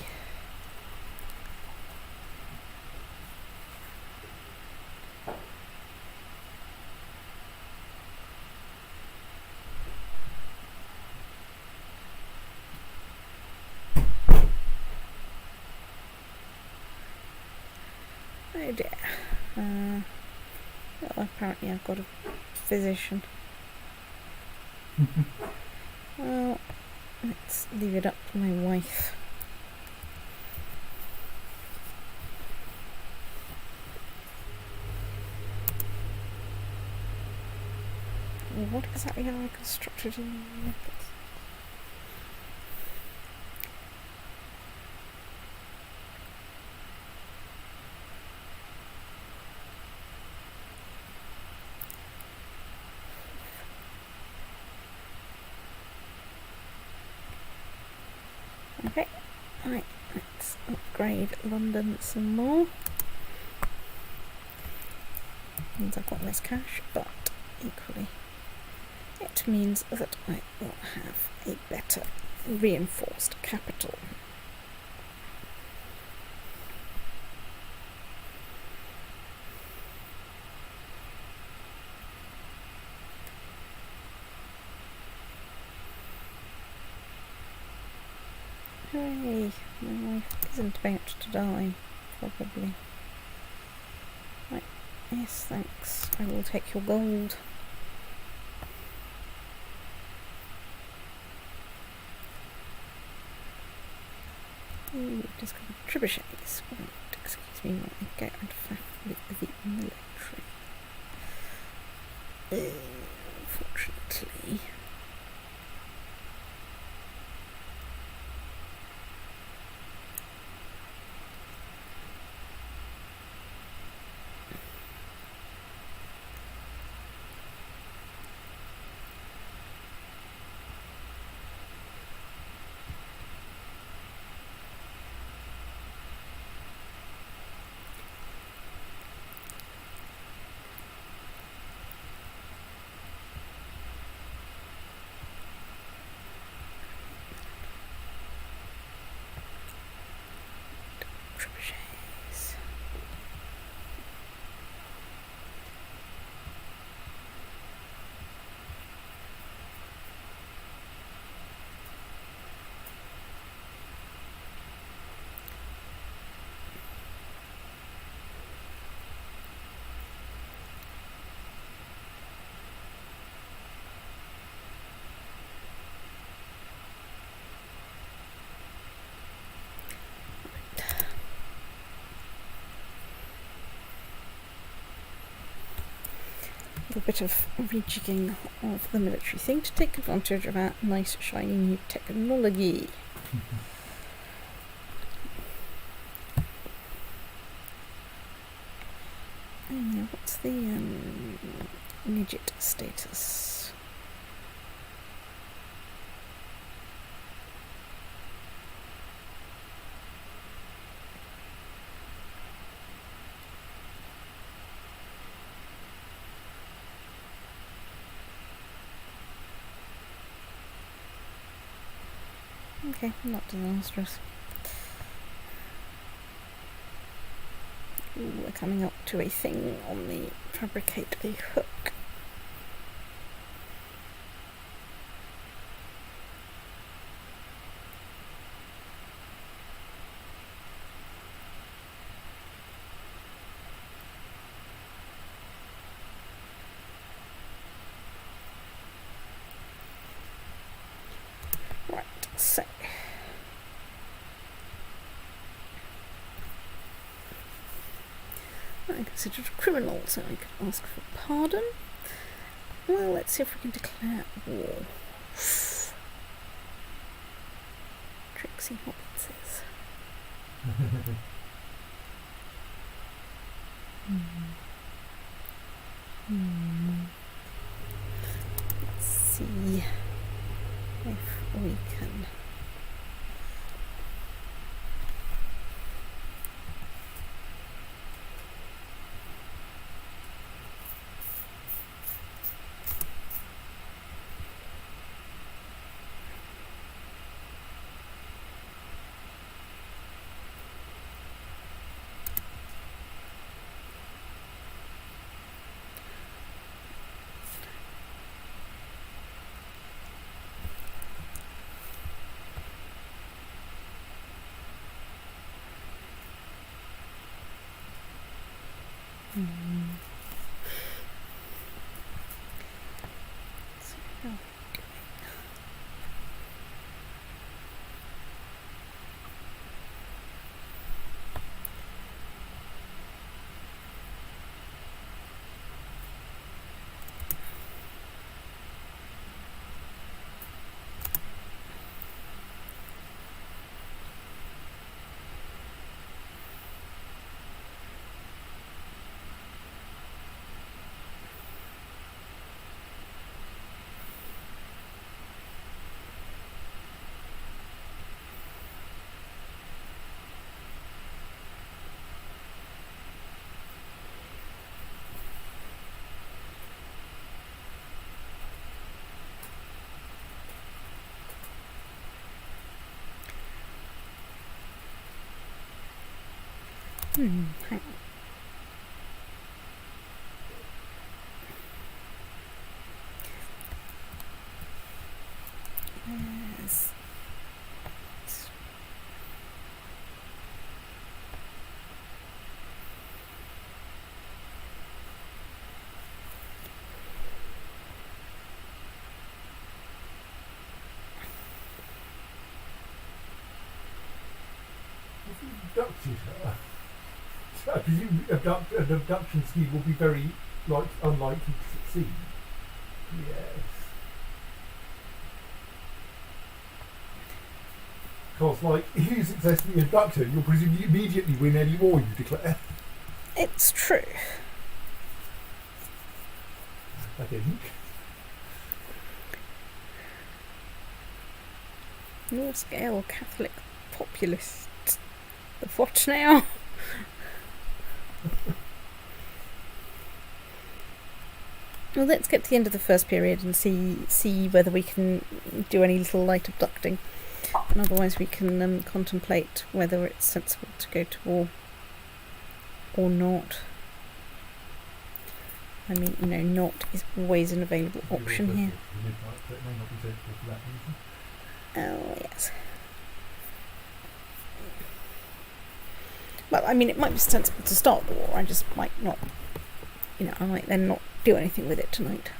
Oh dear. Well, apparently I've got a physician. Well, let's leave it up to my wife. What exactly have I constructed in my weapons? Okay, right, let's upgrade London some more. Means I've got less cash, but equally it means that I will have a better reinforced capital. Hooray! My wife isn't about to die, probably. Right, yes, thanks. I will take your gold. Ooh, discovered trebuchets. Right, excuse me while I get and faff with the military. Unfortunately. Trebuchets. A bit of rejigging of the military thing to take advantage of our nice shiny new technology. What's the midget status? Okay, not disastrous. Ooh, we're coming up to a thing on the fabricate a hook. Right, so I'm considered a criminal, so I could ask for pardon. Well, let's see if we can declare war. Trixie Hobbitses. Let's see if we can. So, how are we doing? Hang on. Where's abducted her. So I presume an abduction scheme will be very unlikely to succeed. Yes. Because, if you successfully abduct her, you'll presumably immediately win any war you declare. It's true. I think. Small scale Catholic populists. The what now? Well, let's get to the end of the first period and see whether we can do any little light abducting. And otherwise we can contemplate whether it's sensible to go to war or not. I mean, not is always an available option here. It may not be sensible for that reason. Oh, yes. Well, I mean, it might be sensible to start the war. I just might not, I might then not do anything with it tonight.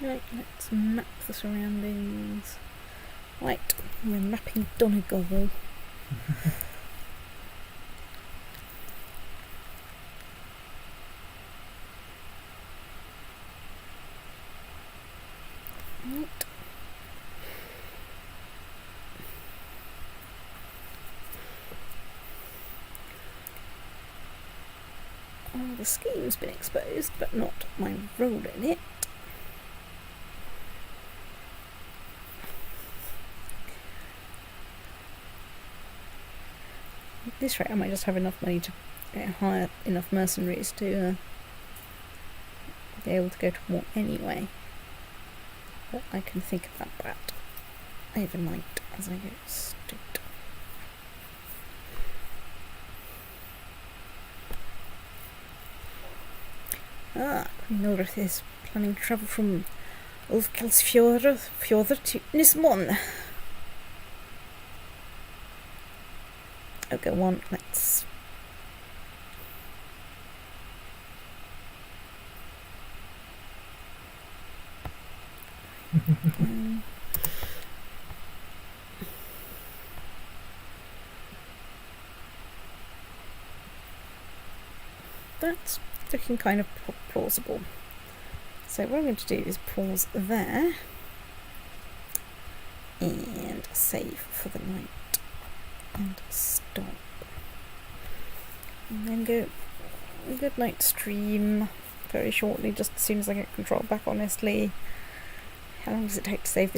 Right, let's map the surroundings. Right, we're mapping Donegal. Right. Well, the scheme's been exposed, but not my role in it. At this rate, I might just have enough money to hire enough mercenaries to be able to go to war anyway. But I can think about that overnight as I go straight. North is planning to travel from Ulfkelsfjordur to Nismon. Oh, go on, let's... That's looking kind of plausible. So what I'm going to do is pause there and save for the night and stop. And then go good night stream very shortly, just as soon as I get control back, honestly. How long does it take to save this